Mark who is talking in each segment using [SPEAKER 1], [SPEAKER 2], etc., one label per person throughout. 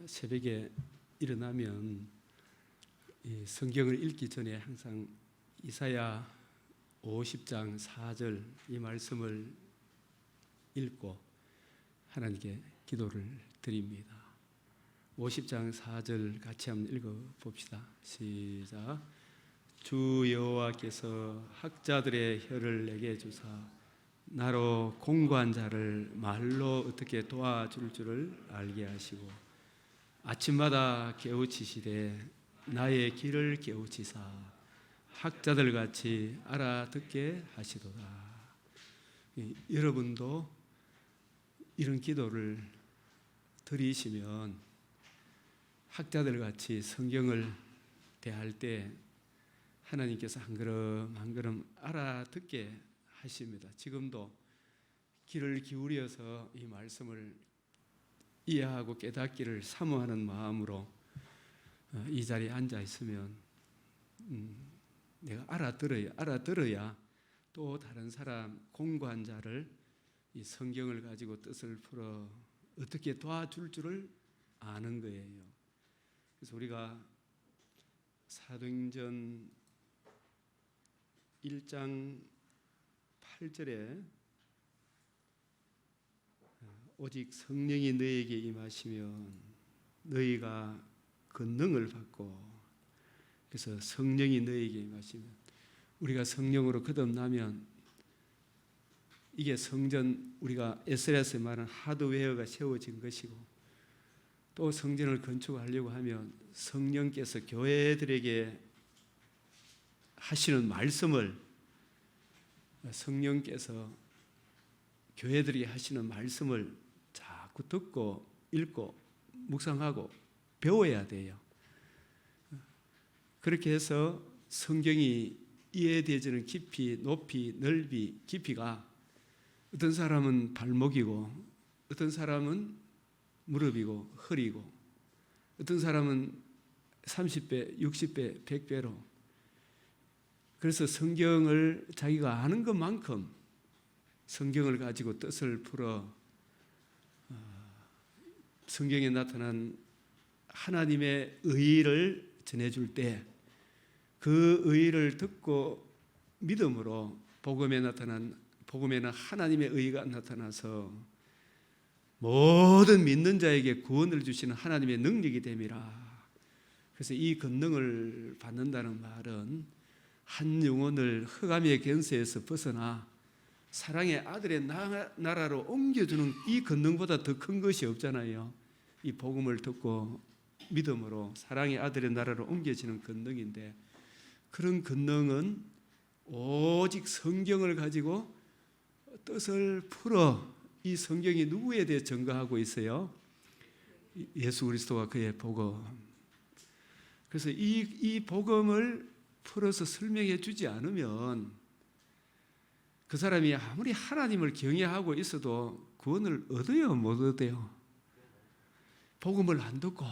[SPEAKER 1] 새벽에 일어나면 이 성경을 읽기 전에 항상 이사야 50장 4절 이 말씀을 읽고 하나님께 기도를 드립니다. 50장 4절 같이 한번 읽어봅시다. 시작. 주 여호와께서 학자들의 혀를 내게 주사 나로 공고한 자를 말로 어떻게 도와줄 줄을 알게 하시고 아침마다 깨우치시되 나의 길을 깨우치사 학자들같이 알아듣게 하시도다. 여러분도 이런 기도를 드리시면 학자들같이 성경을 대할 때 하나님께서 한 걸음 한 걸음 알아듣게 하십니다. 지금도 귀를 기울여서 이 말씀을 이해하고 깨닫기를 사모하는 마음으로 이 자리에 앉아 있으면 내가 알아들어야 또 다른 사람 공고한 자를 이 성경을 가지고 뜻을 풀어 어떻게 도와줄 줄을 아는 거예요. 그래서 우리가 사도행전 1장 8절에 오직 성령이 너희에게 임하시면 너희가 권능을 받고, 그래서 성령이 너희에게 임하시면 우리가 성령으로 거듭나면 이게 성전, 우리가 에스라에서 말하는 하드웨어가 세워진 것이고, 또 성전을 건축하려고 하면 성령께서 교회들에게 하시는 말씀을, 성령께서 교회들이 하시는 말씀을 자꾸 듣고 읽고 묵상하고 배워야 돼요. 그렇게 해서 성경이 이해되지는 깊이, 높이, 넓이, 깊이가 어떤 사람은 발목이고 어떤 사람은 무릎이고 허리고 어떤 사람은 30배, 60배, 100배로, 그래서 성경을 자기가 아는 것만큼 성경을 가지고 뜻을 풀어 성경에 나타난 하나님의 의를 전해줄 때 그 의를 듣고 믿음으로 복음에는 하나님의 의가 나타나서 모든 믿는 자에게 구원을 주시는 하나님의 능력이 됨이라. 그래서 이 권능을 받는다는 말은 한 영혼을 흑암의 권세에서 벗어나 사랑의 아들의 나라로 옮겨주는 이 권능보다 더 큰 것이 없잖아요. 이 복음을 듣고 믿음으로 사랑의 아들의 나라로 옮겨지는 권능인데, 그런 권능은 오직 성경을 가지고 뜻을 풀어 이 성경이 누구에 대해 증거하고 있어요? 예수 그리스도와 그의 복음. 그래서 이 복음을 풀어서 설명해 주지 않으면 그 사람이 아무리 하나님을 경외하고 있어도 구원을 얻어요, 못 얻어요? 복음을 안 듣고.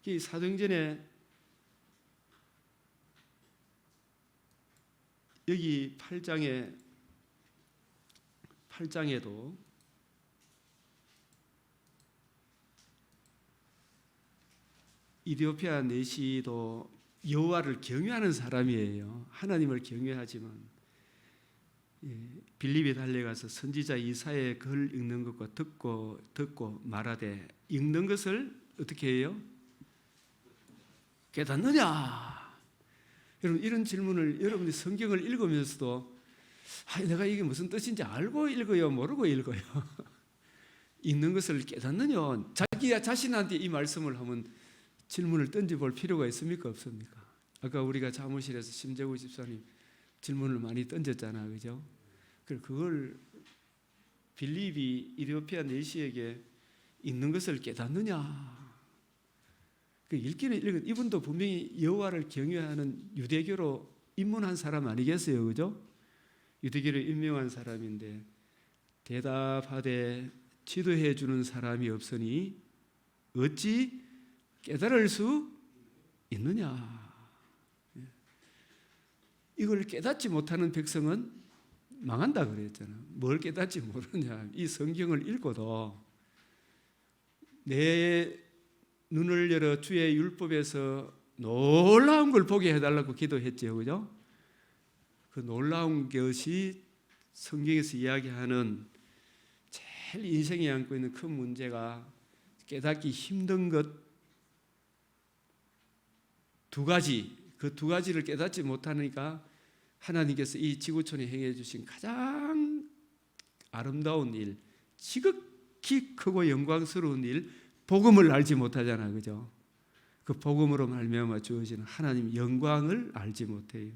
[SPEAKER 1] 이 사도행전에 여기 8장에도 이디오피아 내시도 여호와를 경외하는 사람이에요. 하나님을 경외하지만 빌립에 달려가서 선지자 이사야의 글 읽는 것과 듣고 말하되, 읽는 것을 어떻게 해요? 깨닫느냐? 여러분, 이런 질문을 여러분이 성경을 읽으면서도 내가 이게 무슨 뜻인지 알고 읽어요, 모르고 읽어요? 읽는 것을 깨닫느냐? 자기 자신한테 이 말씀을 하면 질문을 던져볼 필요가 있습니까, 없습니까? 아까 우리가 사무실에서 심재구 집사님 질문을 많이 던졌잖아, 그죠? 그걸 빌립이 이디오피아 내시에게 읽는 것을 깨닫느냐? 읽기는 읽은, 이분도 분명히 여호와를 경외하는 유대교로 입문한 사람 아니겠어요, 그죠? 유대교로 임명한 사람인데 대답하되 지도해 주는 사람이 없으니 어찌 깨달을 수 있느냐? 이걸 깨닫지 못하는 백성은 망한다 그랬잖아. 뭘 깨닫지 모르냐? 이 성경을 읽고도 내 눈을 열어 주의 율법에서 놀라운 걸 보게 해달라고 기도했죠, 그죠? 그 놀라운 것이 성경에서 이야기하는 제일 인생에 안고 있는 큰 문제가 깨닫기 힘든 것 두 가지, 그 두 가지를 깨닫지 못하니까 하나님께서 이 지구촌에 행해 주신 가장 아름다운 일, 지극히 크고 영광스러운 일, 복음을 알지 못하잖아, 그죠? 그 복음으로 말미암아 주어지는 하나님 영광을 알지 못해요.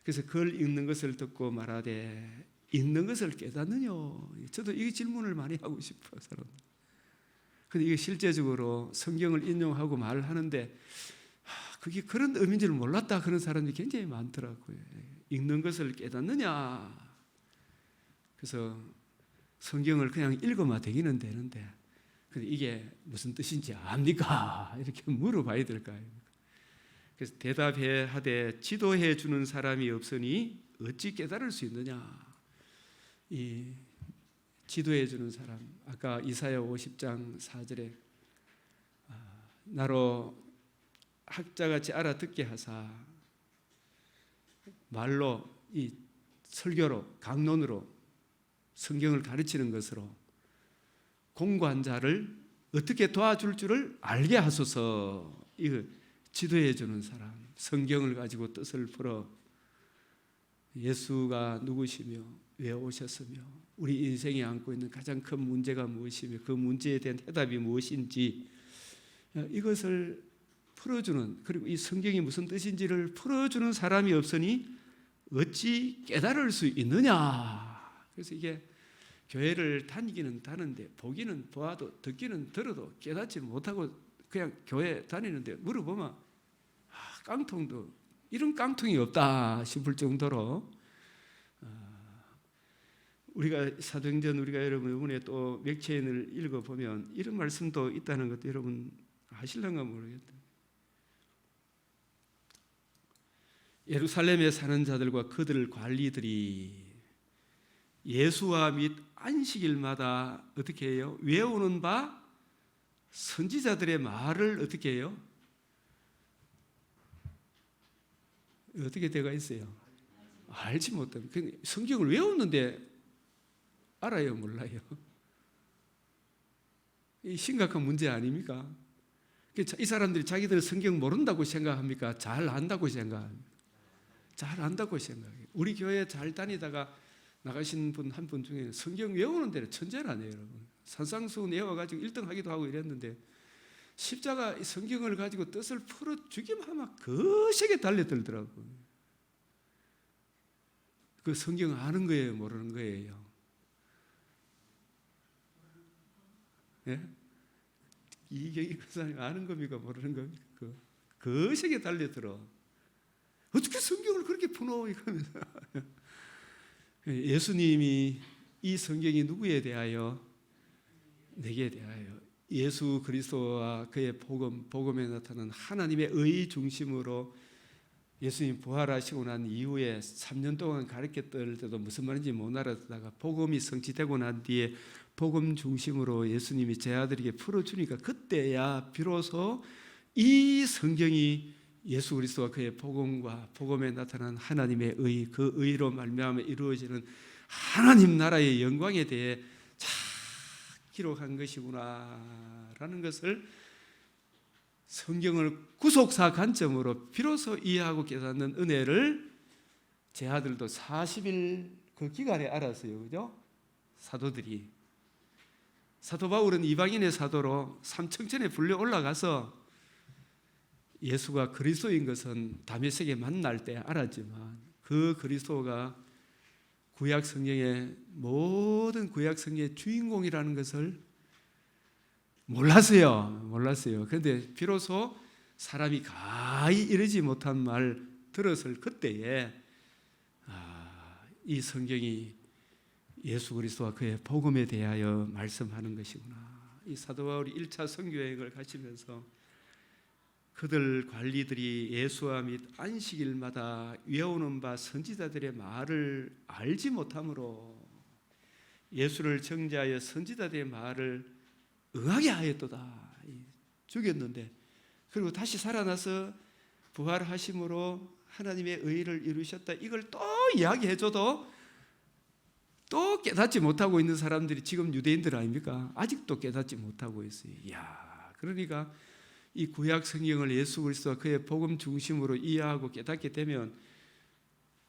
[SPEAKER 1] 그래서 그걸 읽는 것을 듣고 말하되 읽는 것을 깨닫느냐? 저도 이 질문을 많이 하고 싶어요, 사람들. 근데 이게 실제적으로 성경을 인용하고 말을 하는데 그게 그런 의미인 줄 몰랐다 그런 사람들이 굉장히 많더라고요. 읽는 것을 깨닫느냐? 그래서 성경을 그냥 읽으면 되기는 되는데 근데 이게 무슨 뜻인지 압니까? 이렇게 물어봐야 될까요? 그래서 대답해 하되 지도해 주는 사람이 없으니 어찌 깨달을 수 있느냐? 이 지도해 주는 사람, 아까 이사야 50장 4절에 나로 학자같이 알아듣게 하사 말로 이 설교로 강론으로 성경을 가르치는 것으로 공고한 자를 어떻게 도와줄 줄을 알게 하소서. 이거 지도해 주는 사람, 성경을 가지고 뜻을 풀어 예수가 누구시며 왜 오셨으며 우리 인생에 안고 있는 가장 큰 문제가 무엇이며 그 문제에 대한 해답이 무엇인지 이것을 풀어주는, 그리고 이 성경이 무슨 뜻인지를 풀어주는 사람이 없으니 어찌 깨달을 수 있느냐. 그래서 이게 교회를 다니기는 다는데 보기는 보아도 듣기는 들어도 깨닫지 못하고 그냥 교회 다니는데 물어보면 깡통도 이런 깡통이 없다 싶을 정도로 우리가 사도행전 우리가 여러분 이번에 또 맥체인을 읽어보면 이런 말씀도 있다는 것도 여러분 아실런가 모르겠다. 예루살렘에 사는 자들과 그들 관리들이 예수와 및 안식일마다 어떻게 해요? 외우는 바 선지자들의 말을 어떻게 해요? 어떻게 되가 있어요? 알지 못하면 성경을 외웠는데 알아요, 몰라요? 이 심각한 문제 아닙니까? 이 사람들이 자기들 성경 모른다고 생각합니까? 잘 안다고 생각합니까? 잘 안다고 생각해요. 우리 교회 잘 다니다가 나가신 분 한 분 중에 성경 외우는 데는 천재라네요, 여러분. 산상수훈 외워가지고 1등 하기도 하고 이랬는데 십자가 성경을 가지고 뜻을 풀어주기만 하면 거세게 달려들더라고요. 그 성경 아는 거예요, 모르는 거예요? 예? 이경희 목사님 아는 겁니까, 모르는 겁니까? 거세게 달려들어. 어떻게 성경을 그렇게 푸노? 이러면서 예수님이 이 성경이 누구에 대하여? 내게 대하여. 예수 그리스도와 그의 복음에 나타난 하나님의 의 중심으로 예수님 부활하시고 난 이후에 3년 동안 가르쳤을 때도 무슨 말인지 못 알아듣다가 복음이 성취되고 난 뒤에 복음 중심으로 예수님이 제 아들에게 풀어주니까 그때야 비로소 이 성경이 예수 그리스도와 그의 복음과 복음에 나타난 하나님의 의, 그 의로 말미암아 이루어지는 하나님 나라의 영광에 대해 잘 기록한 것이구나라는 것을 성경을 구속사 관점으로 비로소 이해하고 깨닫는 은혜를 제 아들도 40일 그 기간에 알았어요, 그죠? 사도들이. 사도 바울은 이방인의 사도로 삼청천에 불려 올라가서 예수가 그리스도인 것은 다메섹에 만날 때 알았지만 그 그리스도가 구약 성경의 모든 구약 성경의 주인공이라는 것을 몰랐어요. 그런데 비로소 사람이 가히 이르지 못한 말 들었을 그때에 이 성경이 예수 그리스도와 그의 복음에 대하여 말씀하는 것이구나. 이 사도 바울이 1차 선교여행을 가시면서 그들 관리들이 예수와 및 안식일마다 외우는 바 선지자들의 말을 알지 못함으로 예수를 정죄하여 선지자들의 말을 응하게 하였도다. 죽였는데 그리고 다시 살아나서 부활하심으로 하나님의 의를 이루셨다. 이걸 또 이야기해줘도 또 깨닫지 못하고 있는 사람들이 지금 유대인들 아닙니까? 아직도 깨닫지 못하고 있어요. 이야, 그러니까 이 구약 성경을 예수 그리스도와 그의 복음 중심으로 이해하고 깨닫게 되면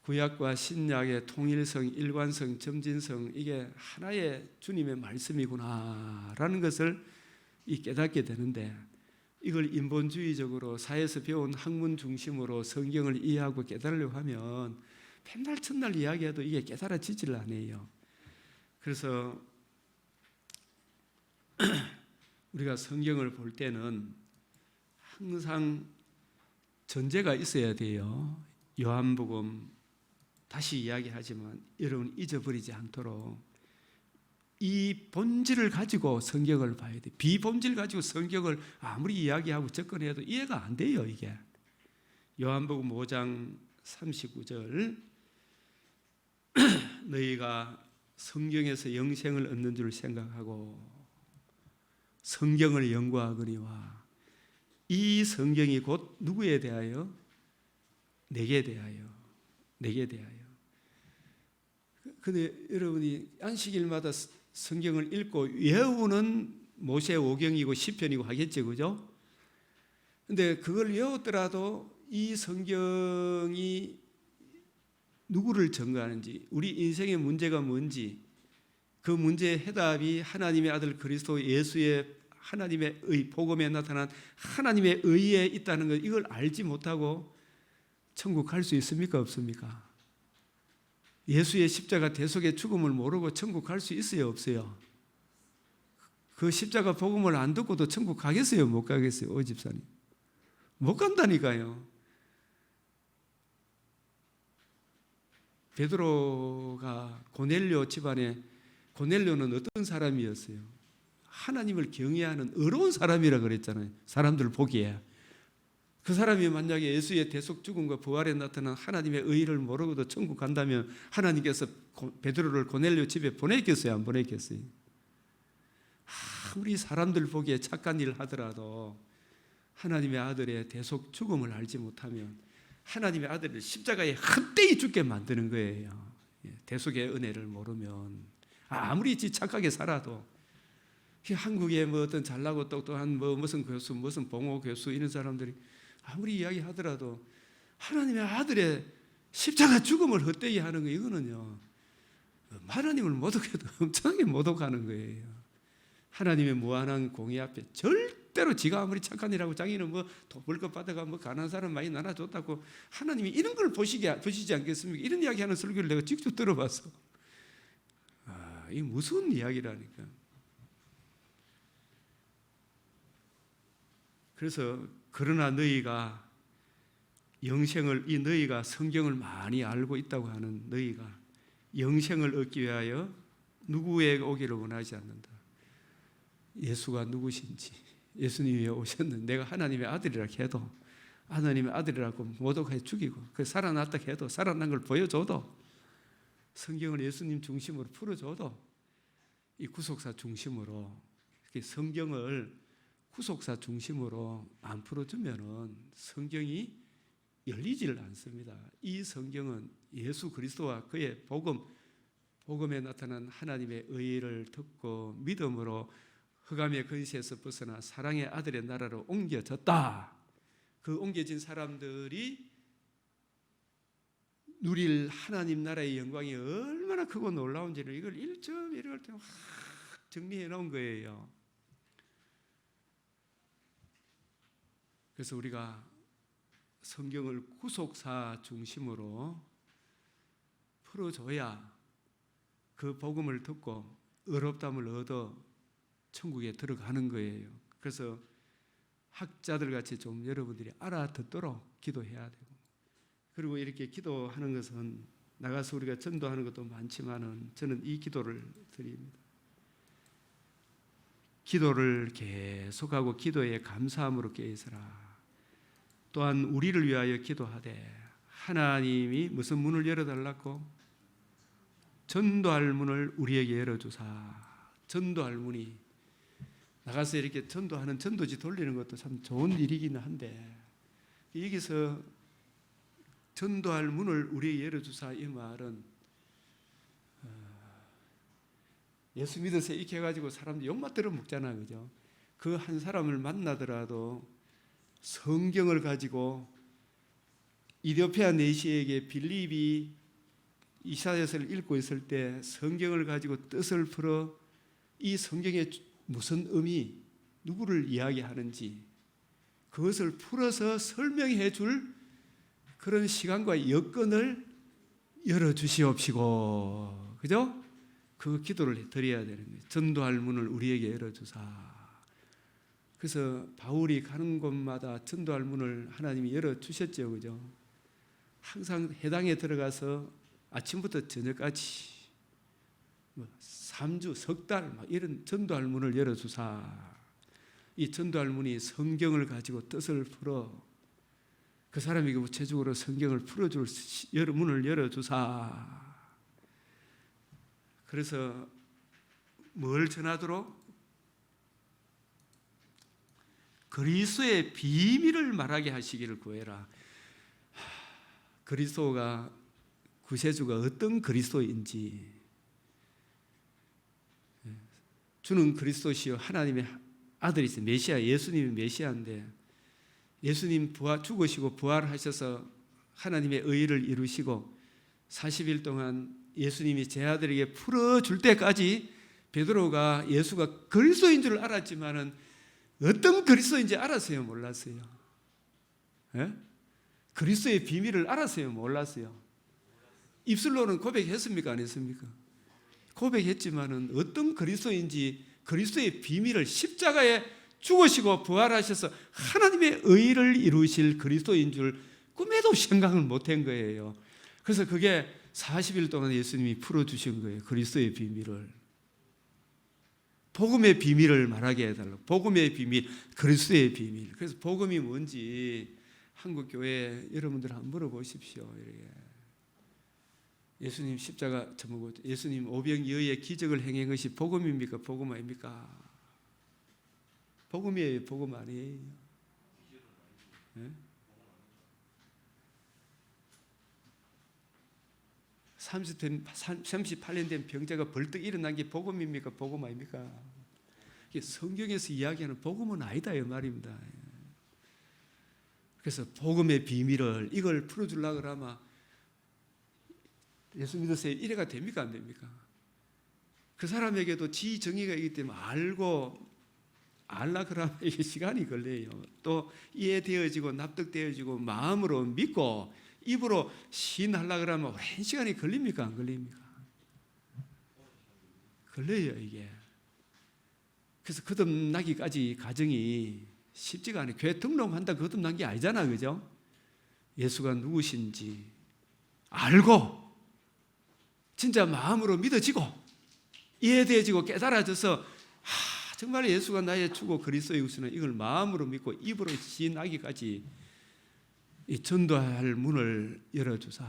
[SPEAKER 1] 구약과 신약의 통일성, 일관성, 점진성, 이게 하나의 주님의 말씀이구나라는 것을 깨닫게 되는데, 이걸 인본주의적으로 사회에서 배운 학문 중심으로 성경을 이해하고 깨달으려고 하면 맨날 첫날 이야기해도 이게 깨달아지질 않아요. 그래서 우리가 성경을 볼 때는 항상 전제가 있어야 돼요. 요한복음 다시 이야기하지만 여러분 잊어버리지 않도록 이 본질을 가지고 성경을 봐야 돼. 비본질 가지고 성경을 아무리 이야기하고 접근해도 이해가 안 돼요, 이게. 요한복음 5장 39절 너희가 성경에서 영생을 얻는 줄 생각하고 성경을 연구하거니와 이 성경이 곧 누구에 대하여? 내게 대하여. 내게 대하여. 근데 여러분이 안식일마다 성경을 읽고 외우는 모세 오경이고 시편이고 하겠죠, 그죠? 근데 그걸 외웠더라도 이 성경이 누구를 증거하는지, 우리 인생의 문제가 뭔지, 그 문제의 해답이 하나님의 아들 그리스도 예수의 하나님의 의, 복음에 나타난 하나님의 의에 있다는 것, 이걸 알지 못하고 천국 갈 수 있습니까? 없습니까? 예수의 십자가 대속의 죽음을 모르고 천국 갈 수 있어요? 없어요? 그 십자가 복음을 안 듣고도 천국 가겠어요? 못 가겠어요? 오 집사님, 못 간다니까요. 베드로가 고넬료 집안에, 고넬료는 어떤 사람이었어요? 하나님을 경외하는 의로운 사람이라 그랬잖아요. 사람들 보기에. 그 사람이 만약에 예수의 대속 죽음과 부활에 나타난 하나님의 의를 모르고도 천국 간다면 하나님께서 베드로를 고넬료 집에 보냈겠어요? 안 보냈겠어요? 아무리 사람들 보기에 착한 일 하더라도 하나님의 아들의 대속 죽음을 알지 못하면 하나님의 아들을 십자가에 헛되이 죽게 만드는 거예요. 대속의 은혜를 모르면 아무리 착하게 살아도. 한국에 뭐 어떤 잘나고 똑똑한 뭐 무슨 교수, 무슨 봉호 교수 이런 사람들이 아무리 이야기하더라도 하나님의 아들의 십자가 죽음을 헛되이 하는 거, 이거는요 하나님을 모독해도 엄청나게 모독하는 거예요. 하나님의 무한한 공의 앞에 절대로 지가 아무리 착한 일하고 자기는 뭐 벌금 받아가 뭐 가난한 사람 많이 나눠줬다고 하나님이 이런 걸 보시지 않겠습니까? 이런 이야기하는 설교를 내가 직접 들어봤어. 이게 무슨 이야기라니까. 그래서 그러나 너희가 영생을, 이 너희가 성경을 많이 알고 있다고 하는 너희가 영생을 얻기 위하여 누구에게 오기를 원하지 않는다. 예수가 누구신지, 예수님이 오셨는데 내가 하나님의 아들이라 해도, 하나님의 아들이라고 모독해 죽이고 그 살아났다 해도, 살아난 걸 보여줘도, 성경을 예수님 중심으로 풀어줘도, 이 구속사 중심으로 이렇게 성경을 구속사 중심으로 안 풀어주면은 성경이 열리지를 않습니다. 이 성경은 예수 그리스도와 그의 복음에 나타난 하나님의 의를 듣고 믿음으로 흑암의 근시에서 벗어나 사랑의 아들의 나라로 옮겨졌다. 그 옮겨진 사람들이 누릴 하나님 나라의 영광이 얼마나 크고 놀라운지를 이걸 1.1을 정리해 놓은 거예요. 그래서 우리가 성경을 구속사 중심으로 풀어줘야 그 복음을 듣고 의롭다함을 얻어 천국에 들어가는 거예요. 그래서 학자들 같이 좀 여러분들이 알아듣도록 기도해야 되고, 그리고 이렇게 기도하는 것은 나가서 우리가 전도하는 것도 많지만은 저는 이 기도를 드립니다. 기도를 계속하고 기도에 감사함으로 깨어있으라. 또한 우리를 위하여 기도하되 하나님이 무슨 문을 열어달라고? 전도할 문을 우리에게 열어주사. 전도할 문이 나가서 이렇게 전도하는 전도지 돌리는 것도 참 좋은 일이긴 한데, 여기서 전도할 문을 우리에게 열어주사, 이 말은 예수 믿어서 이렇게 해가지고 사람들 욕만 들어먹잖아, 그죠? 그 한 사람을 만나더라도 성경을 가지고 이디오피아 내시에게 빌립이 이사야서를 읽고 있을 때 성경을 가지고 뜻을 풀어 이 성경에 무슨 의미, 누구를 이야기하는지 그것을 풀어서 설명해 줄 그런 시간과 여건을 열어주시옵시고, 그죠? 그 기도를 드려야 되는 거예요. 전도할 문을 우리에게 열어주사. 그래서 바울이 가는 곳마다 전도할 문을 하나님이 열어주셨죠, 그죠? 항상 해당에 들어가서 아침부터 저녁까지 3주, 석 달 이런 전도할 문을 열어주사. 이 전도할 문이 성경을 가지고 뜻을 풀어 그 사람에게 구체적으로 성경을 풀어줄 문을 열어주사. 그래서 뭘 전하도록? 그리스도의 비밀을 말하게 하시기를 구해라. 그리스도가, 구세주가 어떤 그리스도인지, 주는 그리스도시요 하나님의 아들이세요. 메시아, 예수님이 메시아인데 예수님 죽으시고 부활하셔서 하나님의 의를 이루시고 40일 동안 예수님이 제 아들에게 풀어줄 때까지 베드로가 예수가 그리스도인 줄 알았지만은 어떤 그리스도인지 알았어요, 몰랐어요? 예? 그리스도의 비밀을 알았어요, 몰랐어요? 입술로는 고백했습니까, 안 했습니까? 고백했지만은 어떤 그리스도인지, 그리스도의 비밀을, 십자가에 죽으시고 부활하셔서 하나님의 의를 이루실 그리스도인 줄 꿈에도 생각을 못한 거예요. 그래서 그게 40일 동안 예수님이 풀어주신 거예요, 그리스도의 비밀을. 복음의 비밀을 말하게 해달라고. 복음의 비밀, 그리스도의 비밀. 그래서 복음이 뭔지 한국교회 여러분들 한번 물어보십시오. 이렇게. 예수님 십자가 저무고 예수님 오병이어의 기적을 행한 것이 복음입니까? 복음 아닙니까? 복음이에요, 복음 아니에요? 네? 38년 된 병자가 벌떡 일어난 게 복음입니까? 복음 아닙니까? 성경에서 이야기하는 복음은 아니다, 이 말입니다. 그래서 복음의 비밀을 이걸 풀어주려고 하면 예수 믿으세요, 이래가 됩니까, 안 됩니까? 그 사람에게도 지 정의가 있기 때문에 알라 그러면 이게 시간이 걸려요. 또 이해되어지고 납득되어지고 마음으로 믿고 입으로 시인하려고 그러면 오랜 시간이 걸립니까, 안 걸립니까? 걸려요, 이게. 그래서 거듭나기까지 과정이 쉽지가 않아요. 교회 등록한다 거듭난 게 아니잖아, 그죠? 예수가 누구신지 알고 진짜 마음으로 믿어지고 이해되어지고 깨달아져서 정말 예수가 나의 주고 그리스도의 구주는 이걸 마음으로 믿고 입으로 시인하기까지 이 전도할 문을 열어주사.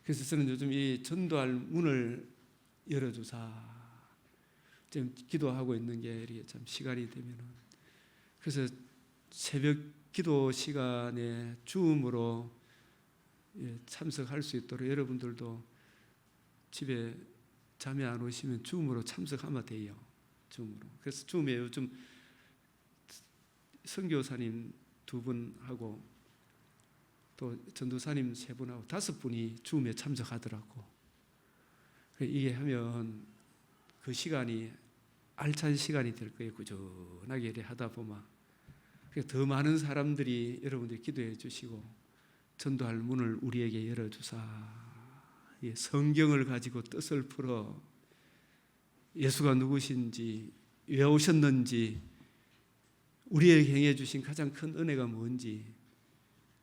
[SPEAKER 1] 그래서 저는 요즘 이 전도할 문을 열어주사 지금 기도하고 있는 게 이렇게 참 시간이 되면은, 그래서 새벽 기도 시간에 줌으로 참석할 수 있도록 여러분들도 집에 잠이 안 오시면 줌으로 참석하면 돼요. 줌으로. 그래서 줌에 요즘 선교사님 2분하고 또 전도사님 3분하고 5분이 줌에 참석하더라고. 이게 하면 그 시간이 알찬 시간이 될 거예요. 꾸준하게 이렇게 하다 보면 더 많은 사람들이 여러분들이 기도해 주시고 전도할 문을 우리에게 열어주사. 성경을 가지고 뜻을 풀어 예수가 누구신지, 왜 오셨는지, 우리에게 행해 주신 가장 큰 은혜가 뭔지,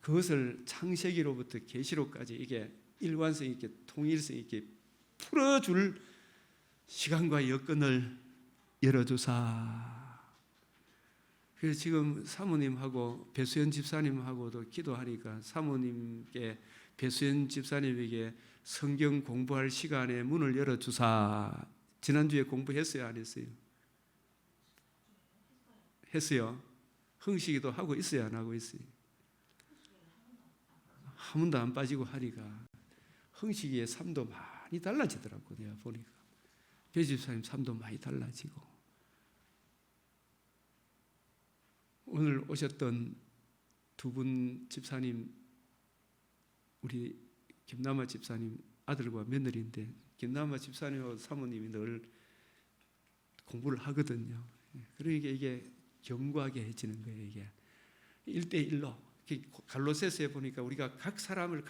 [SPEAKER 1] 그것을 창세기로부터 계시록까지 이게 일관성 있게 통일성 있게 풀어줄 시간과 여건을 열어주사. 그래서 지금 사모님하고 배수연 집사님하고도 기도하니까 사모님께 배수연 집사님에게 성경 공부할 시간에 문을 열어주사. 지난주에 공부했어요, 안 했어요? 했어요. 흥식이도 하고 있어요, 안 하고 있어요? 한 번도 안 빠지고 하니까 흥식이의 삶도 많이 달라지더라고요. 내가 보니까 배 집사님 삶도 많이 달라지고, 오늘 오셨던 두 분 집사님, 우리 김남아 집사님 아들과 며느리인데, 김남아 집사님하고 사모님이 늘 공부를 하거든요. 그러니까 이게 견고하게 해지는 거예요. 이게 1대1로 갈로새서에 보니까 우리가 각 사람을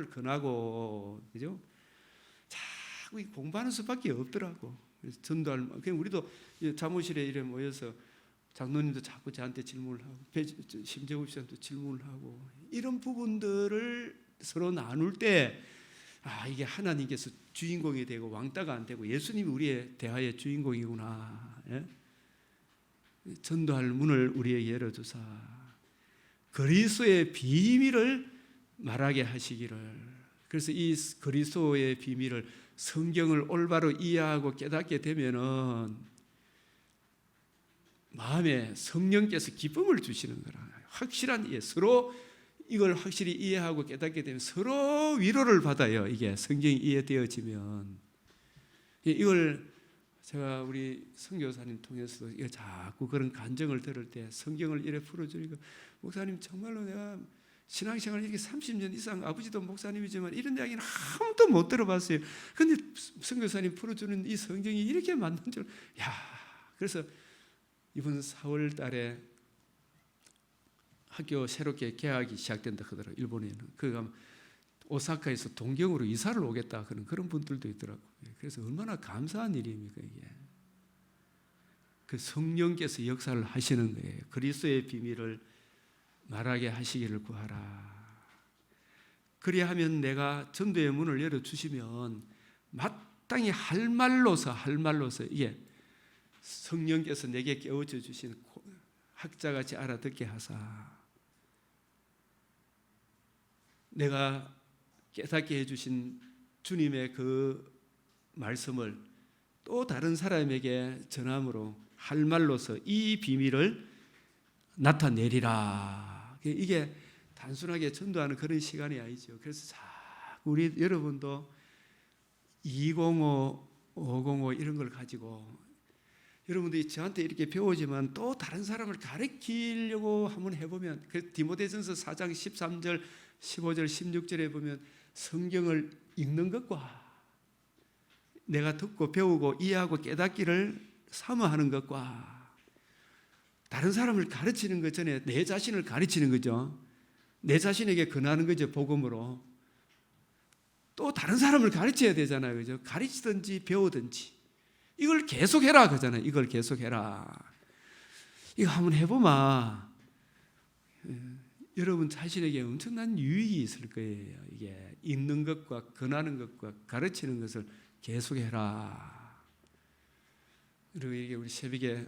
[SPEAKER 1] 권하고, 그죠? 자꾸 공부하는 수밖에 없더라고. 그래서 전도할, 그냥 우리도 사무실에 이래 모여서 장로님도 자꾸 저한테 질문을 하고, 심재국 씨한테 질문을 하고, 이런 부분들을 서로 나눌 때, 이게 하나님께서 주인공이 되고 왕따가 안 되고 예수님이 우리의 대화의 주인공이구나. 예? 전도할 문을 우리에게 열어주사 그리스도의 비밀을 말하게 하시기를. 그래서 이 그리스도의 비밀을, 성경을 올바로 이해하고 깨닫게 되면은 마음에 성령께서 기쁨을 주시는 거라. 확실한 이해, 서로 이걸 확실히 이해하고 깨닫게 되면 서로 위로를 받아요. 이게 성경이 이해되어지면. 이걸 제가 우리 선교사님 통해서 자꾸 그런 간증을 들을 때 성경을 이래 풀어주니까, 목사님 정말로 내가 신앙생활 이렇게 30년 이상, 아버지도 목사님이지만 이런 이야기는 한 번도 못 들어봤어요. 그런데 선교사님 풀어주는 이 성경이 이렇게 맞는 줄, 그래서 이번 4월 달에 학교 새롭게 개학이 시작된다 하더라고요. 일본에는. 그가 오사카에서 동경으로 이사를 오겠다 하는 그런 분들도 있더라고요. 그래서 얼마나 감사한 일입니까 이게. 그 성령께서 역사를 하시는 거예요. 그리스도의 비밀을 말하게 하시기를 구하라. 그리하면 내가 전도의 문을 열어주시면 마땅히 할 말로서 이게 성령께서 내게 깨워져 주신 학자같이 알아듣게 하사, 내가 깨닫게 해주신 주님의 그 말씀을 또 다른 사람에게 전함으로 할 말로서 이 비밀을 나타내리라. 이게 단순하게 전도하는 그런 시간이 아니죠. 그래서 자꾸 우리 여러분도 205, 505 이런 걸 가지고, 여러분들이 저한테 이렇게 배우지만 또 다른 사람을 가르치려고 한번 해보면, 그 디모데전서 4장 13절, 15절, 16절에 보면 성경을 읽는 것과 내가 듣고 배우고 이해하고 깨닫기를 사모하는 것과 다른 사람을 가르치는 것 전에 내 자신을 가르치는 거죠. 내 자신에게 권하는 거죠. 복음으로. 또 다른 사람을 가르쳐야 되잖아요. 그죠? 가르치든지 배우든지 이걸 계속해라 그러잖아요. 이걸 계속해라. 이거 한번 해보면 여러분 자신에게 엄청난 유익이 있을 거예요. 이게 읽는 것과 권하는 것과 가르치는 것을 계속해라. 그리고 이게 우리 새벽에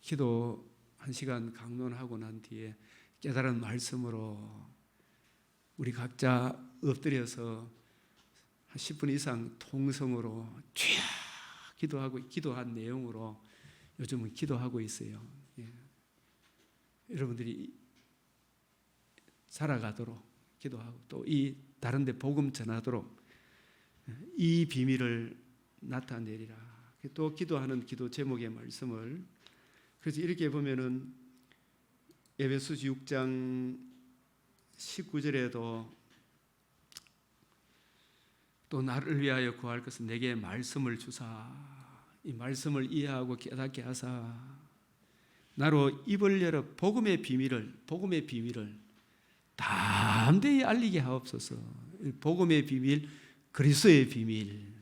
[SPEAKER 1] 기도 1시간 강론하고 난 뒤에 깨달은 말씀으로 우리 각자 엎드려서 한 10분 이상 통성으로 쫙 기도하고, 기도한 내용으로 요즘은 기도하고 있어요. 예. 여러분들이 살아가도록 기도하고 또 이 다른 데 복음 전하도록 이 비밀을 나타내리라. 또 기도하는 기도 제목의 말씀을, 그래서 이렇게 보면은 에베소서 6장 19절에도 또 나를 위하여 구할 것은 내게 말씀을 주사, 이 말씀을 이해하고 깨닫게 하사 나로 입을 열어 복음의 비밀을 담대히 알리게 하옵소서. 복음의 비밀, 그리스도의 비밀.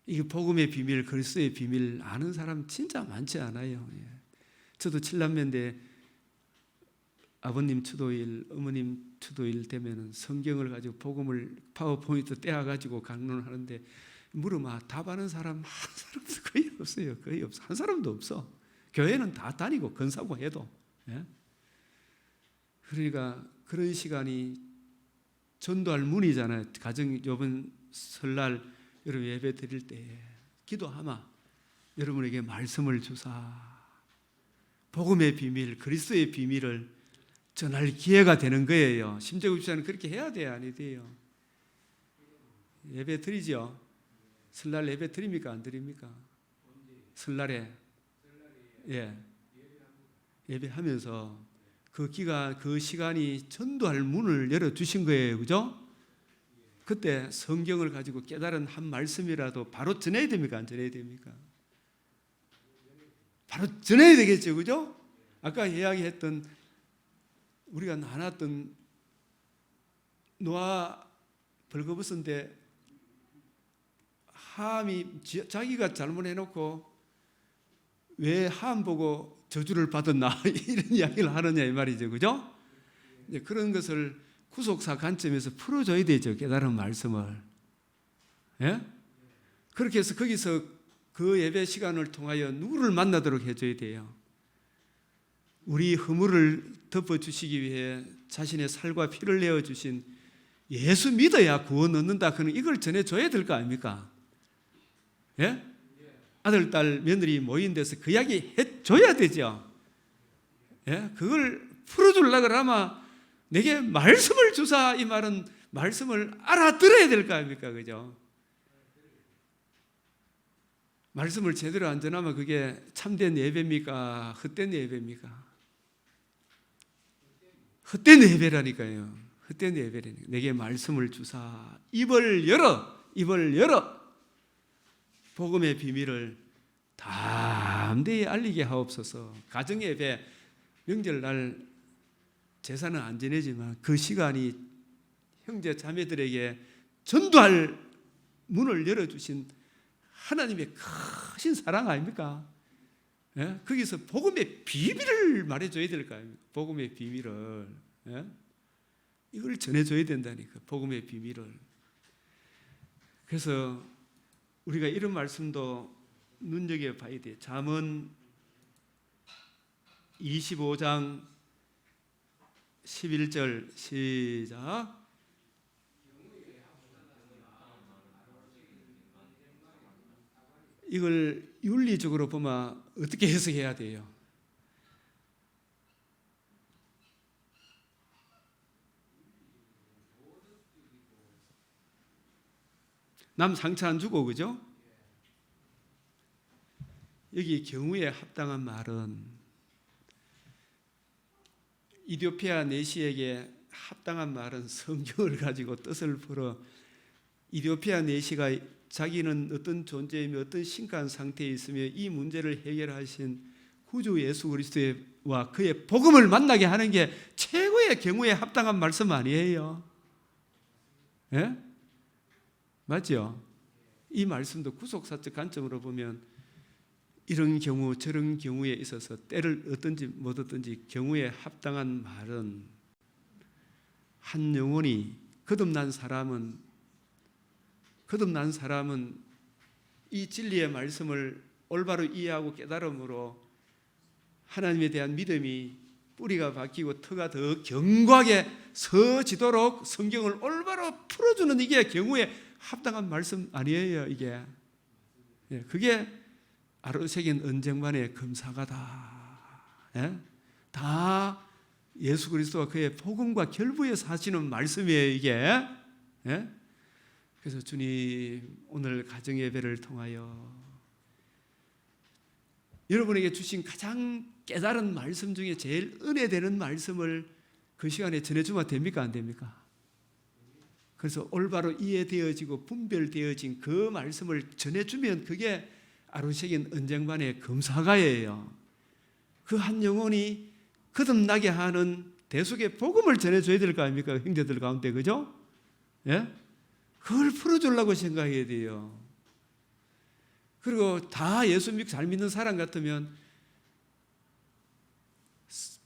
[SPEAKER 1] 이게 복음의 비밀, 그리스도의 비밀 아는 사람 진짜 많지 않아요. 저도 7남매인데 아버님 추도일, 어머님 추도일 되면은 성경을 가지고 복음을 파워포인트 떼어가지고 강론하는데 물으면 답하는 사람 한 사람도 거의 없어요. 거의 없어. 한 사람도 없어. 교회는 다 다니고 건사고 해도. 그러니까 그런 시간이 전도할 문이잖아요. 가정 이번 설날 여러분 예배 드릴 때 기도하마 여러분에게 말씀을 주사 복음의 비밀, 그리스도의 비밀을 전할 기회가 되는 거예요. 심재구집사는 그렇게 해야 돼요, 안 해야 돼요? 예배 드리죠? 설날 예배 드립니까, 안 드립니까? 설날에 예배하면서 그 기간, 그 시간이 전도할 문을 열어주신 거예요, 그죠? 그때 성경을 가지고 깨달은 한 말씀이라도 바로 전해야 됩니까, 안 전해야 됩니까? 바로 전해야 되겠죠, 그죠? 아까 이야기했던 우리가 나눴던 노아 벌거벗은데 함이 자기가 잘못해놓고 왜 함 보고 저주를 받았나 이런 이야기를 하느냐 이 말이죠, 그죠? 그런 것을 구속사 관점에서 풀어줘야 되죠, 깨달은 말씀을. 예? 그렇게 해서 거기서 그 예배 시간을 통하여 누구를 만나도록 해줘야 돼요. 우리 허물을 덮어주시기 위해 자신의 살과 피를 내어주신 예수 믿어야 구원 얻는다. 그는 이걸 전해줘야 될 거 아닙니까? 예? 아들, 딸, 며느리 모인 데서 그 이야기 해줘야 되죠. 예? 그걸 풀어주려고 하면 내게 말씀을 주사, 이 말은 말씀을 알아들어야 될 거 아닙니까? 그죠? 말씀을 제대로 안 전하면 그게 참된 예배입니까? 헛된 예배입니까? 헛된 예배라니까요. 헛된 예배라니까. 내게 말씀을 주사, 입을 열어, 입을 열어. 복음의 비밀을 담대히 알리게 하옵소서. 가정 예배, 명절날 제사는 안 지내지만 그 시간이 형제 자매들에게 전도할 문을 열어주신 하나님의 크신 사랑 아닙니까? 예? 거기서 복음의 비밀을 말해줘야 될 거 아닙니까? 복음의 비밀을. 예? 이걸 전해줘야 된다니까, 복음의 비밀을. 그래서 우리가 이런 말씀도 눈여겨봐야 돼요. 잠언 25장 11절 시작. 이걸 윤리적으로 보면 어떻게 해석해야 돼요? 남 상처 안 주고, 그죠? 여기 경우에 합당한 말은 이디오피아 내시에게 합당한 말은 성경을 가지고 뜻을 풀어 이디오피아 내시가 자기는 어떤 존재이며 어떤 심각한 상태에 있으며 이 문제를 해결하신 구주 예수 그리스도와 그의 복음을 만나게 하는 게 최고의 경우에 합당한 말씀 아니에요? 예? 맞죠? 이 말씀도 구속사적 관점으로 보면 이런 경우 저런 경우에 있어서 때를 얻든지 못 얻든지 경우에 합당한 말은 한 영혼이 거듭난 사람은 이 진리의 말씀을 올바로 이해하고 깨달음으로 하나님에 대한 믿음이 뿌리가 바뀌고 터가 더 견고하게 서지도록 성경을 올바로 풀어주는 이게 경우에 합당한 말씀 아니에요, 이게. 그게 아로새긴 언쟁반의 금사가다. 다 예수 그리스도와 그의 복음과 결부에서 하시는 말씀이에요, 이게. 그래서 주님, 오늘 가정예배를 통하여 여러분에게 주신 가장 깨달은 말씀 중에 제일 은혜되는 말씀을 그 시간에 전해주면 됩니까, 안 됩니까? 그래서 올바로 이해되어지고 분별되어진 그 말씀을 전해주면 그게 아로새긴 언쟁반의 금사가예요. 그 한 영혼이 거듭나게 하는 대속의 복음을 전해줘야 될 거 아닙니까, 형제들 가운데, 그죠? 예? 그걸 풀어주려고 생각해야 돼요. 그리고 다 예수 믿고 잘 믿는 사람 같으면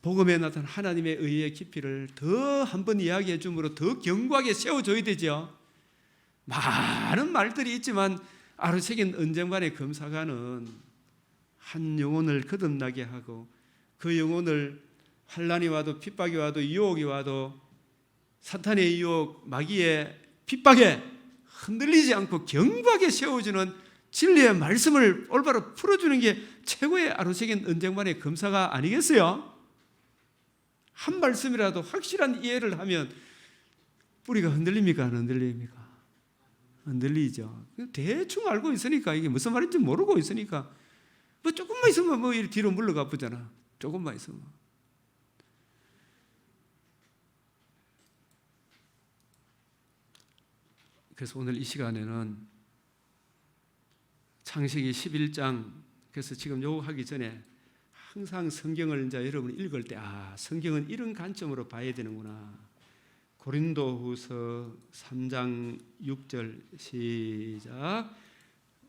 [SPEAKER 1] 복음에 나타난 하나님의 의의 깊이를 더 한 번 이야기해 줌으로 더 견고하게 세워줘야 되죠. 많은 말들이 있지만 아로새긴 언쟁반의 금사가는 한 영혼을 거듭나게 하고 그 영혼을 환난이 와도 핍박이 와도 유혹이 와도 사탄의 유혹, 마귀의 핍박에 흔들리지 않고 견고하게 세워주는 진리의 말씀을 올바로 풀어주는 게 최고의 아로새긴 언쟁반의 검사가 아니겠어요? 한 말씀이라도 확실한 이해를 하면 뿌리가 흔들립니까? 안 흔들립니까? 흔들리죠. 대충 알고 있으니까, 이게 무슨 말인지 모르고 있으니까 뭐 조금만 있으면 뭐 뒤로 물러가 보잖아. 조금만 있으면. 그래서 오늘 이 시간에는 창세기 11장, 그래서 지금 요거 하기 전에 항상 성경을 이제 여러분이 읽을 때, 성경은 이런 관점으로 봐야 되는구나. 고린도후서 3장 6절 시작.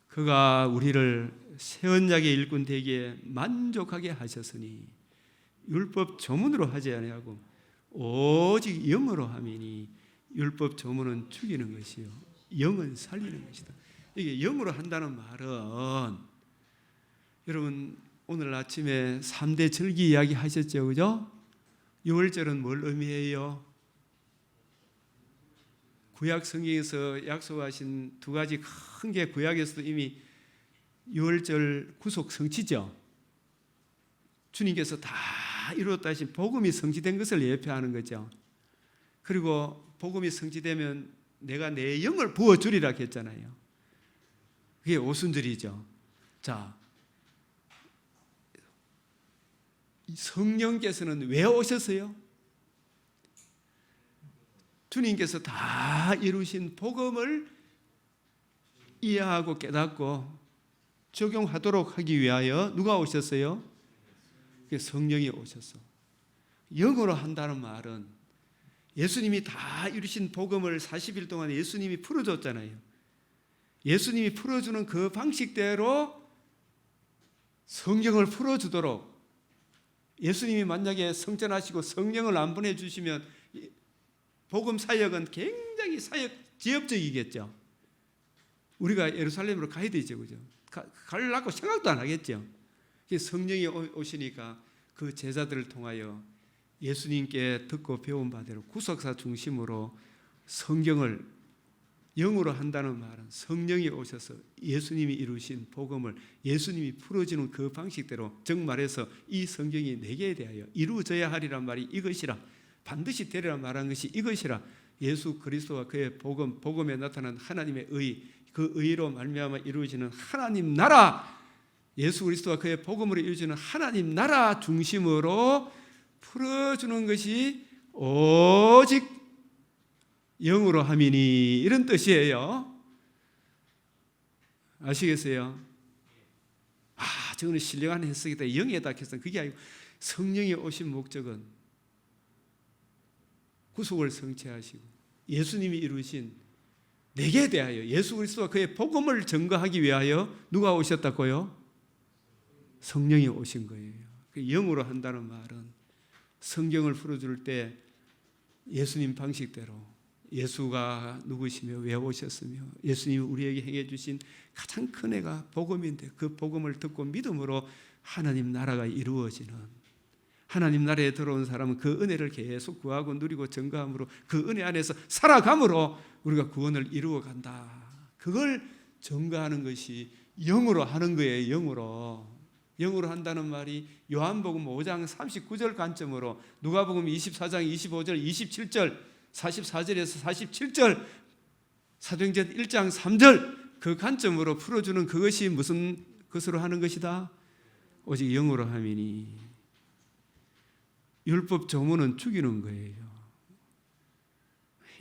[SPEAKER 1] 그가 우리를 새 언약의 일꾼 되기에 만족하게 하셨으니 율법 조문으로 하지 아니하고 오직 영으로 함이니 율법 조문은 죽이는 것이요 영은 살리는 것이다. 이게 영으로 한다는 말은, 여러분 오늘 아침에 3대 절기 이야기 하셨죠, 그죠? 6월절은 뭘 의미해요? 구약 성경에서 약속하신 두 가지 큰 게 구약에서도 이미 6월절 구속 성취죠. 주님께서 다 이루었다 하신 복음이 성취된 것을 예표하는 거죠. 그리고 복음이 성취되면 내가 내 영을 부어주리라 했잖아요. 그게 오순절이죠. 자, 성령께서는 왜 오셨어요? 주님께서 다 이루신 복음을 이해하고 깨닫고 적용하도록 하기 위하여 누가 오셨어요? 성령이 오셨어. 영으로 한다는 말은 예수님이 다 이루신 복음을 40일 동안 예수님이 풀어줬잖아요. 예수님이 풀어주는 그 방식대로 성경을 풀어주도록, 예수님이 만약에 성전하시고 성령을 안 보내주시면 복음 사역은 굉장히 사역 지엽적이겠죠. 우리가 예루살렘으로 가야 되죠, 그죠? 가려고 생각도 안 하겠죠. 성령이 오시니까 그 제자들을 통하여 예수님께 듣고 배운 바대로 구속사 중심으로 성경을 영으로 한다는 말은 성령이 오셔서 예수님이 이루신 복음을 예수님이 풀어주는 그 방식대로, 즉 말해서 이 성경이 내게 대하여 이루어져야 하리란 말이 이것이라, 반드시 되리라 말한 것이 이것이라. 예수 그리스도와 그의 복음, 복음에 나타난 하나님의 의, 그 의로 말미암아 이루어지는 하나님 나라, 예수 그리스도와 그의 복음으로 이루어지는 하나님 나라 중심으로 풀어주는 것이 오직 영으로 함이니, 이런 뜻이에요. 아시겠어요? 저거는 신령한 해석이다, 영에다 해서 그게 아니고, 성령이 오신 목적은 구속을 성취하시고 예수님이 이루신 내게 대하여 예수 그리스도와 그의 복음을 증거하기 위하여 누가 오셨다고요? 성령이 오신 거예요. 영으로 한다는 말은 성경을 풀어줄 때 예수님 방식대로, 예수가 누구시며 왜 오셨으며 예수님이 우리에게 행해 주신 가장 큰 애가 복음인데, 그 복음을 듣고 믿음으로 하나님 나라가 이루어지는, 하나님 나라에 들어온 사람은 그 은혜를 계속 구하고 누리고 증거함으로 그 은혜 안에서 살아감으로 우리가 구원을 이루어 간다. 그걸 증거하는 것이 영으로 하는 거예요. 영으로 한다는 말이 요한복음 5장 39절 관점으로, 누가복음 24장 25절 27절 44절에서 47절, 사도행전 1장 3절 그 관점으로 풀어주는 그것이 무슨 것으로 하는 것이다? 오직 영으로 함이니. 율법 조문은 죽이는 거예요.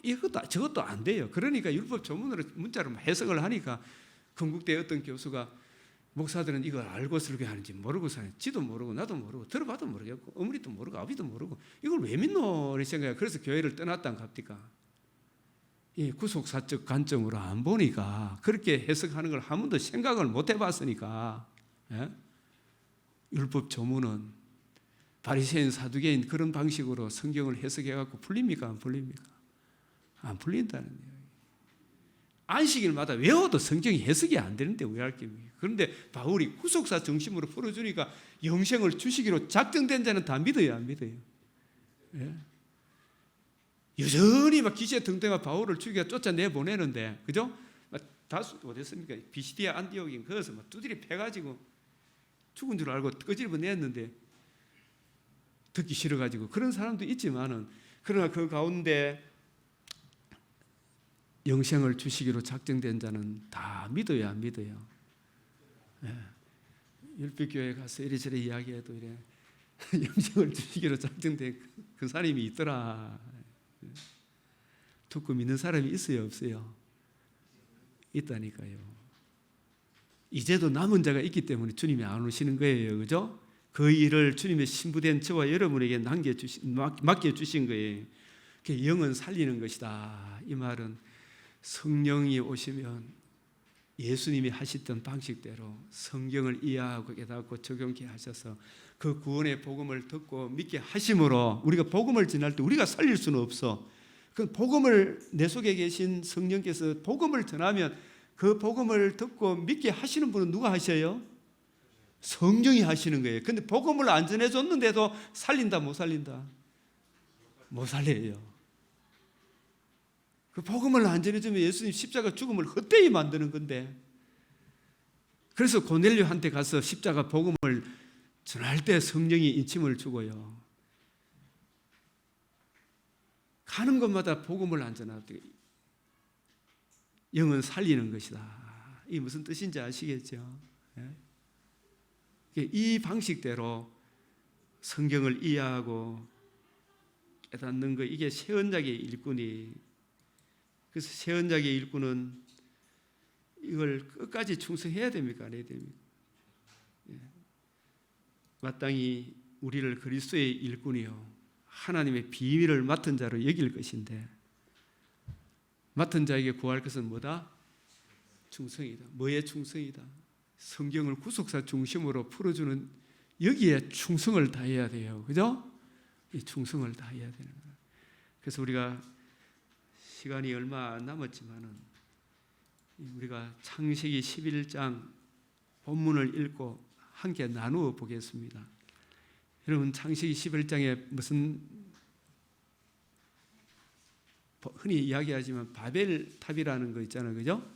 [SPEAKER 1] 이것도 저것도 안 돼요. 그러니까 율법 조문으로 문자로 해석을 하니까 건국대 어떤 교수가, 목사들은 이걸 알고 설교하는지 모르고 사는, 지도 모르고 나도 모르고 들어봐도 모르겠고 어머니도 모르고 아비도 모르고 이걸 왜 믿노? 이 생각에 그래서 교회를 떠났단 갑디까. 이 구속사적 관점으로 안 보니까, 그렇게 해석하는 걸 한 번도 생각을 못 해봤으니까. 율법 조문은 바리새인 사두개인 그런 방식으로 성경을 해석해갖고 풀립니까? 안 풀립니까? 안 풀린다는 거예요. 안식일마다 외워도 성경이 해석이 안 되는데 왜 할 겁니까? 그런데 바울이 구속사 중심으로 풀어주니까 영생을 주시기로 작정된 자는 다 믿어요, 안 믿어요? 예? 여전히 막 기세 등등한 바울을 죽여 쫓아내 보내는데, 그죠? 다수 어땠습니까? 비시디아 안디옥인 거기서 막 두드려 패가지고 죽은 줄 알고 끄집어 냈는데 듣기 싫어가지고 그런 사람도 있지만은 그러나 그 가운데 영생을 주시기로 작정된 자는 다 믿어야 안 믿어요. 예. 율법교회 가서 이리저리 이야기해도 이래 영생을 주시기로 작정된 그 사람이 있더라. 듣고 믿는 사람이 있어요, 없어요? 있다니까요. 이제도 남은 자가 있기 때문에 주님이 안 오시는 거예요, 그죠? 그 일을 주님의 신부된 저와 여러분에게 맡겨주신 거예요. 그게 영은 살리는 것이다. 이 말은 성령이 오시면 예수님이 하시던 방식대로 성경을 이해하고 깨닫고 적용케 하셔서 그 구원의 복음을 듣고 믿게 하심으로 우리가 복음을 전할 때 우리가 살릴 수는 없어. 그 복음을 내 속에 계신 성령께서 복음을 전하면 그 복음을 듣고 믿게 하시는 분은 누가 하셔요? 성령이 하시는 거예요. 근데 복음을 안 전해줬는데도 살린다 못 살린다? 못 살려요. 그 복음을 안 전해주면 예수님 십자가 죽음을 헛되이 만드는 건데, 그래서 고넬료한테 가서 십자가 복음을 전할 때 성령이 인침을 주고요. 가는 곳마다 복음을 안 전하되 영은 살리는 것이다. 이게 무슨 뜻인지 아시겠죠? 이 방식대로 성경을 이해하고 깨닫는 거, 이게 새 언약의 일꾼이. 그래서 새 언약의 일꾼은 이걸 끝까지 충성해야 됩니까? 안 해야 됩니까? 마땅히 우리를 그리스도의 일꾼이요 하나님의 비밀을 맡은 자로 여길 것인데, 맡은 자에게 구할 것은 뭐다? 충성이다. 뭐의 충성이다? 성경을 구속사 중심으로 풀어주는 여기에 충성을 다해야 돼요. 그죠? 이 충성을 다해야 되는 거예요. 그래서 우리가 시간이 얼마 안 남았지만은 우리가 창세기 11장 본문을 읽고 함께 나누어 보겠습니다. 여러분, 창세기 11장에 무슨 흔히 이야기하지만 바벨 탑이라는 거 있잖아요, 그죠?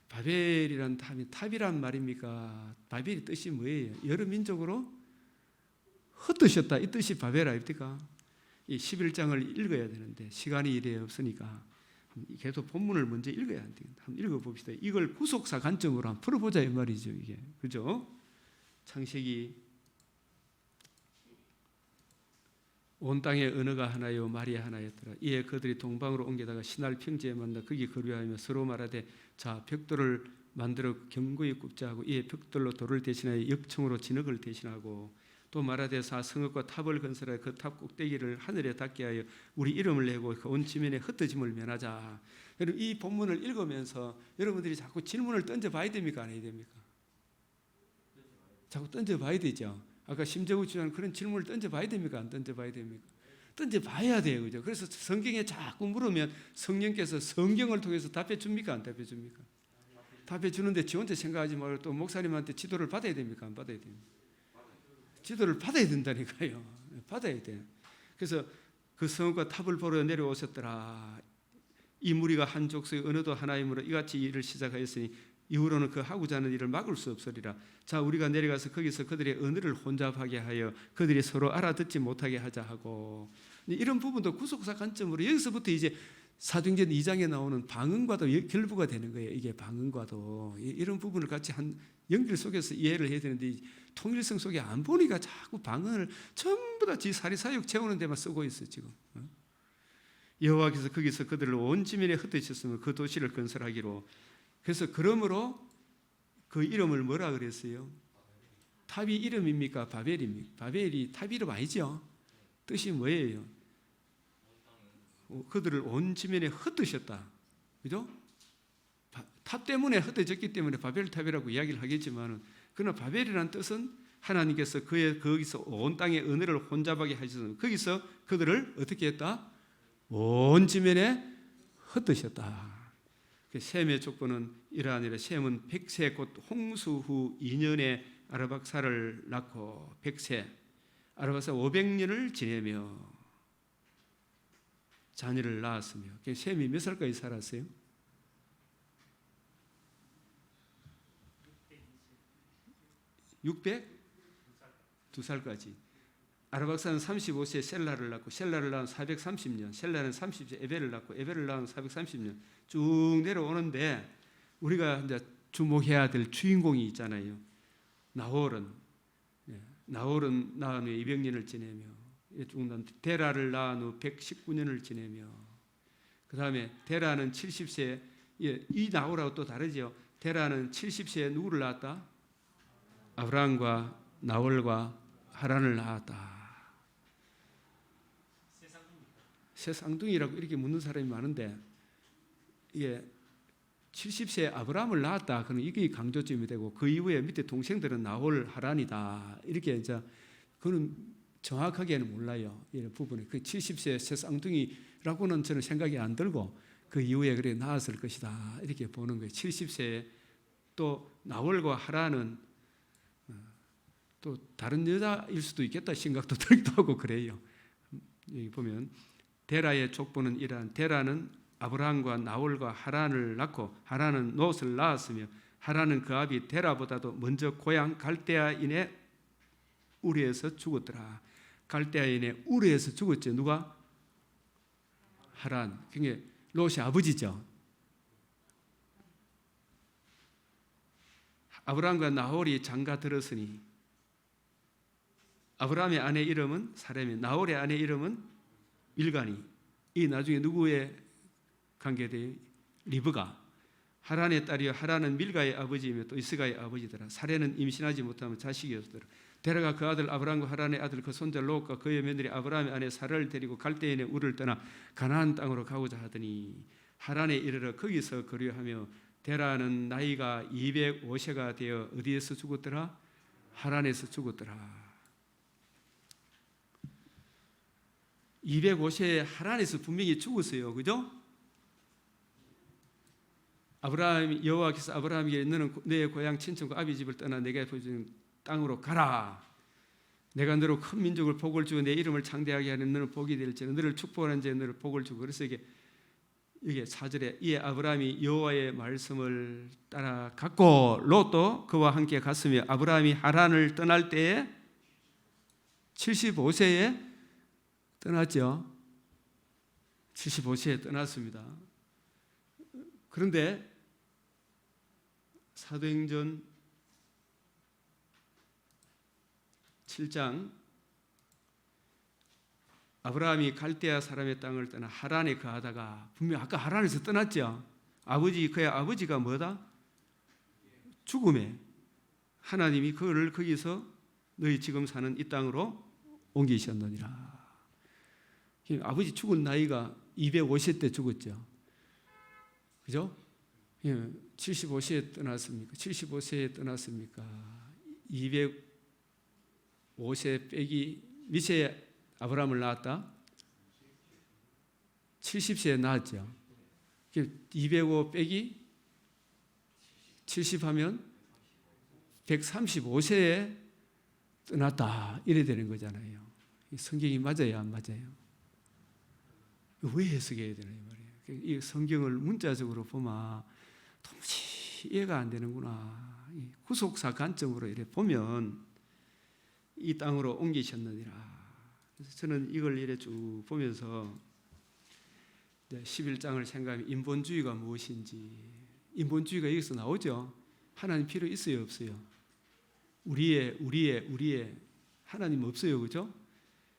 [SPEAKER 1] 바벨이란 탑이란 말입니까? 바벨이 뜻이 뭐예요? 여러 민족으로 흩으셨다, 이 뜻이 바벨 아닙니까? 이 11장을 읽어야 되는데 시간이 이래 없으니까 계속 본문을 먼저 읽어야 안 되겠다. 한번 읽어봅시다. 이걸 구속사 관점으로 한번 풀어보자 이 말이죠, 이게. 그죠? 창세기 온 땅에 언어가 하나요 말이 하나였더라. 이에 그들이 동방으로 옮겨다가 신할 평지에 만나 거기 거류하며 서로 말하되 자 벽돌을 만들어 견고히 굽자 하고 이에 벽돌로 돌을 대신하여 역청으로 진흙을 대신하고 또 말하되 사 성읍과 탑을 건설하여 그 탑 꼭대기를 하늘에 닿게 하여 우리 이름을 내고 그 온 지면에 흩어짐을 면하자. 여러분, 이 본문을 읽으면서 여러분들이 자꾸 질문을 던져봐야 됩니까? 안 해야 됩니까? 자꾸 던져봐야 되죠. 아까 심재우 주장 그런 질문을 던져봐야 됩니까? 안 던져봐야 됩니까? 던져봐야 돼요, 그죠? 그래서 성경에 자꾸 물으면 성령께서 성경을 통해서 답해 줍니까? 안 답해 줍니까? 답해 주는데 지 혼자 생각하지 말고 또 목사님한테 지도를 받아야 됩니까? 안 받아야 됩니까? 지도를 받아야 된다니까요. 받아야 돼. 그래서 그 성읍과 탑을 보러 내려오셨더라. 이 무리가 한 족속의 언어도 하나이므로 이같이 일을 시작하였으니 이후로는 그 하고자 하는 일을 막을 수 없으리라. 자, 우리가 내려가서 거기서 그들의 언어를 혼잡하게 하여 그들이 서로 알아듣지 못하게 하자 하고, 이런 부분도 구속사 관점으로 여기서부터 이제 사도행전 2장에 나오는 방언과도 결부가 되는 거예요. 이게 방언과도 이런 부분을 같이 한 연결 속에서 이해를 해야 되는데 통일성 속에 안 보니까 자꾸 방언을 전부 다 지 사리사욕 채우는 데만 쓰고 있어 지금. 여호와께서 거기서 그들을 온 지면에 흩으셨으면 그 도시를 건설하기로. 그래서 그러므로 그 이름을 뭐라 그랬어요? 탑이 이름입니까? 바벨입니까? 바벨이 탑 이름 아니죠? 뜻이 뭐예요? 그들을 온 지면에 흩으셨다. 그죠? 탑 때문에 흩어졌기 때문에 바벨탑이라고 이야기를 하겠지만, 그러나 바벨이라는 뜻은 하나님께서 거기서 온 땅의 언어를 혼잡하게 하셔서 거기서 그들을 어떻게 했다? 온 지면에 흩으셨다. 셈의 조건은 이러하니라. 셈은 100세 곧 홍수 후 2년에 아르박사를 낳고 100세 아르박사 500년을 지내며 자녀를 낳았으며. 셈이 몇 살까지 살았어요? 602살까지. 아르박사는 35세에 셀라를 낳고 셀라를 낳은 430년, 셀라는 30세 에벨을 낳고 에벨을 낳은 430년 쭉 내려오는데 우리가 이제 주목해야 될 주인공이 있잖아요. 나홀은 낳은 후에 200년을 지내며 데라를 낳은 후 119년을 지내며 그 다음에 데라는 70세 이 나홀하고 또 다르죠. 데라는 70세에 누구를 낳았다? 아브라함과 나홀과 하란을 낳았다. 새 쌍둥이라고 이렇게 묻는 사람이 많은데 이게 70세에 아브라함을 낳았다. 그럼 이게 강조점이 되고 그 이후에 밑에 동생들은 나홀, 하란이다. 이렇게 이제 그는 정확하게는 몰라요. 이런 부분에 그 70세 새 쌍둥이라고는 저는 생각이 안 들고 그 이후에 그래 낳았을 것이다. 이렇게 보는 거예요. 70세에 또 나홀과 하란은 또 다른 여자일 수도 있겠다 생각도 들기도 하고 그래요. 여기 보면 데라의 족보는 이러한 데라는 아브라함과 나홀과 하란을 낳고 하란은 롯을 낳았으며 하란은 그 아비 데라보다도 먼저 고향 갈대아인의 우르에서 죽었더라. 갈대아인의 우르에서 죽었죠. 누가? 하란. 그게 롯이 아버지죠. 아브라함과 나홀이 장가 들었으니 아브라함의 아내 이름은 사레미, 나홀의 아내 이름은 밀가니. 이 나중에 누구의 관계돼요? 리브가. 하란의 딸이요 하란은 밀가의 아버지이며 또 이스가의 아버지더라. 사레는 임신하지 못하면 자식이었더라. 데라가 그 아들 아브라함과 하란의 아들 그 손자 롯과 그의 며느리 아브라함의 아내 사라를 데리고 갈대인의 우르를 떠나 가나안 땅으로 가고자 하더니 하란에 이르러 거기서 거류하며 데라는 나이가 205세가 되어 어디에서 죽었더라? 하란에서 죽었더라. 205세에 하란에서 분명히 죽었어요. 그죠? 아브라함 여호와께서 아브라함에게 너는 내 고향 친척과 아비 집을 떠나 내가 보여주는 땅으로 가라. 내가 너로 큰 민족을 복을 주고 내 이름을 창대하게 하는 너는 복이 될지라. 너를 축복하는 자에 너를 복을 주고. 그래서 이게 4절에 이에 아브라함이 여호와의 말씀을 따라갔고 롯도 그와 함께 갔으며 아브라함이 하란을 떠날 때에 75세에 떠났죠. 75세에 떠났습니다. 그런데 사도행전 7장 아브라함이 갈대아 사람의 땅을 떠나 하란에 거하다가 분명 아까 하란에서 떠났죠. 그의 아버지가 뭐다? 죽음에 하나님이 그를 거기서 너희 지금 사는 이 땅으로 옮기셨느니라. 아버지 죽은 나이가 250세 때 죽었죠. 그죠? 75세에 떠났습니까? 75세에 떠났습니까? 205세 빼기 미세에 아브라함을 낳았다? 70세에 낳았죠. 205 빼기 70 하면 135세에 떠났다. 이래 되는 거잖아요. 성경이 맞아요, 안 맞아요? 왜 해석해야 되나 이 말이에요. 이 성경을 문자적으로 보면 도무지 이해가 안 되는구나. 구속사 관점으로 이렇게 보면 이 땅으로 옮기셨느니라. 그래서 저는 이걸 이렇게 쭉 보면서 11장을 생각하면 인본주의가 무엇인지. 인본주의가 여기서 나오죠. 하나님 필요 있어요, 없어요? 우리의 하나님 없어요, 그죠?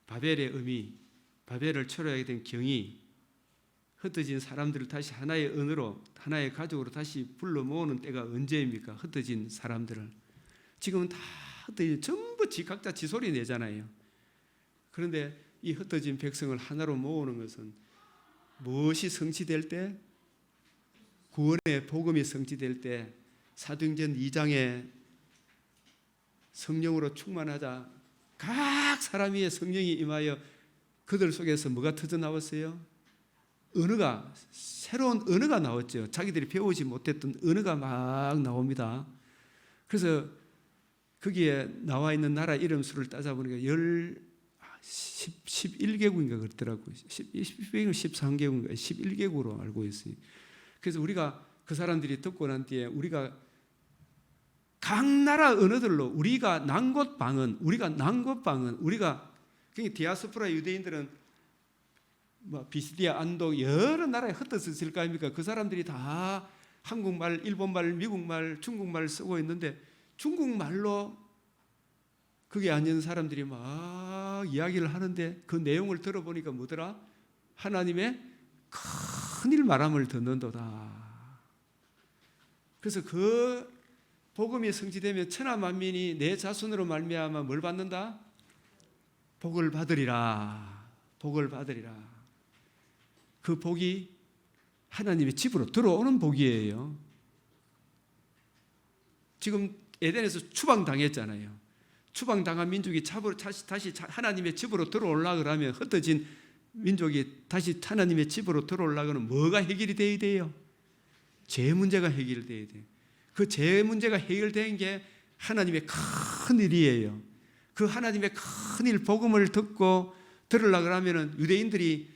[SPEAKER 1] 바벨의 의미, 바벨을 철회하게 된 경이, 흩어진 사람들을 다시 하나의 언어로, 하나의 가족으로 다시 불러 모으는 때가 언제입니까? 흩어진 사람들을. 지금은 다 흩어진, 전부 각자 지 소리 내잖아요. 그런데 이 흩어진 백성을 하나로 모으는 것은 무엇이 성취될 때? 구원의 복음이 성취될 때, 사도행전 2장에 성령으로 충만하자 각 사람 위에 성령이 임하여 그들 속에서 뭐가 터져 나왔어요? 언어가, 새로운 언어가 나왔죠. 자기들이 배우지 못했던 언어가 막 나옵니다. 그래서 거기에 나와 있는 나라 이름 수를 따져보니까 11개국인가 그렇더라고요. 13개국인가 11개국으로 알고 있어요. 그래서 우리가 그 사람들이 듣고 난 뒤에 우리가 각 나라 언어들로 우리가 난 곳 방언, 우리가 디아스포라 유대인들은 뭐 비스디아, 안독 여러 나라에 흩어졌을 거 아닙니까? 그 사람들이 다 한국말, 일본말, 미국말, 중국말 쓰고 있는데 중국말로 그게 아닌 사람들이 막 이야기를 하는데 그 내용을 들어보니까 뭐더라? 하나님의 큰일 말함을 듣는도다. 그래서 그 복음이 성취되면 천하 만민이 내 자손으로 말미암아 뭘 받는다? 복을 받으리라. 복을 받으리라. 그 복이 하나님의 집으로 들어오는 복이에요. 지금 에덴에서 추방당했잖아요. 추방당한 민족이 다시 하나님의 집으로 들어오려고 하면 흩어진 민족이 다시 하나님의 집으로 들어오려고 하면 뭐가 해결이 돼야 돼요? 죄 문제가 해결돼야 돼요. 그 죄 문제가 해결된 게 하나님의 큰 일이에요. 그 하나님의 큰 일 복음을 듣고 들으려고 하면 유대인들이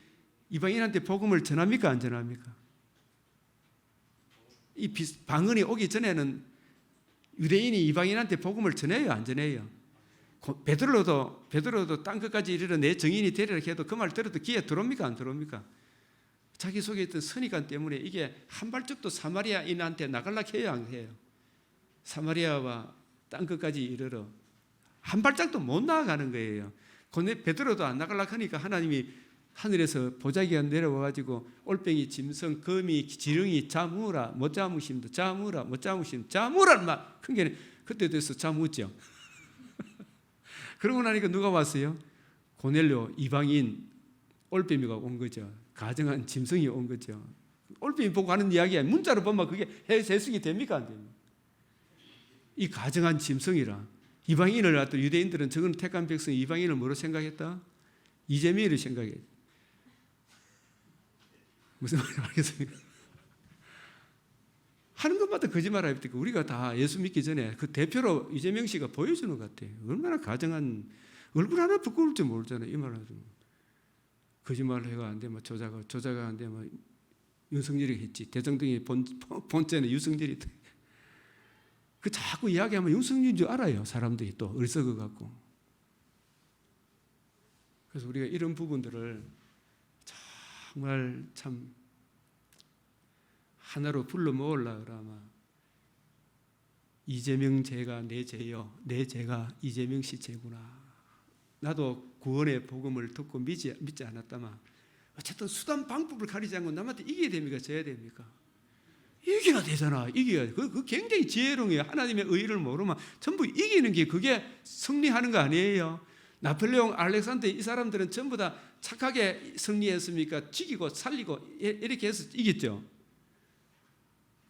[SPEAKER 1] 이방인한테 복음을 전합니까? 안 전합니까? 이 방언이 오기 전에는 유대인이 이방인한테 복음을 전해요? 안 전해요? 베드로도 땅 끝까지 이르러 내 증인이 되리라 해도 그 말 들어도 귀에 들어옵니까? 안 들어옵니까? 자기 속에 있던 선입관 때문에 이게 한 발짝도 사마리아인한테 나가려고 해요? 안 해요? 사마리아와 땅 끝까지 이르러 한 발짝도 못 나아가는 거예요. 베드로도 안 나가려고 하니까 하나님이 하늘에서 보자기가 내려와가지고 올뱅이, 짐승, 거미, 지렁이 자무라 못 자무심도 자무라 못 자무심 자무라는 말 큰 게 그때 돼서 자무죠. 그러고 나니까 누가 왔어요? 고넬료 이방인 올빼미가 온 거죠. 가정한 짐승이 온 거죠. 올빼미 보고 하는 이야기야. 문자로 보면 그게 해석이 됩니까? 안 됩니까? 이 가정한 짐승이라 이방인을 갖다 유대인들은 적은 택한 백성 이방인을 뭐로 생각했다? 이재명이를 생각했다. 무슨 말인지 알겠습니까? 하는 것마다 거짓말 합니까? 우리가 다 예수 믿기 전에 그 대표로 이재명 씨가 보여주는 것 같아요. 얼마나 가정한 얼굴 하나 부끄러울 줄 모르잖아요. 이 말을 하죠. 거짓말을 해가 안 돼, 뭐 조자가 안 돼, 뭐 윤석열이 했지. 대정동이 본체는 윤석열이. 그 자꾸 이야기하면 윤석열인 줄 알아요. 사람들이 또 어리석어 갖고. 그래서 우리가 이런 부분들을 정말 참 하나로 불러 모으려고 그러면 이재명 죄가 내 죄요. 내 죄가 이재명 씨 죄구나. 나도 구원의 복음을 듣고 믿지 않았다만 어쨌든 수단 방법을 가리지 않고 남한테 이겨야 됩니까? 져야 됩니까? 이겨야 되잖아. 이겨야. 그 굉장히 지혜로워요. 하나님의 의의를 모르면 전부 이기는 게 그게 승리하는 거 아니에요. 나폴레옹, 알렉산더 이 사람들은 전부 다 착하게 승리했습니까? 죽이고 살리고 이렇게 해서 이겼죠.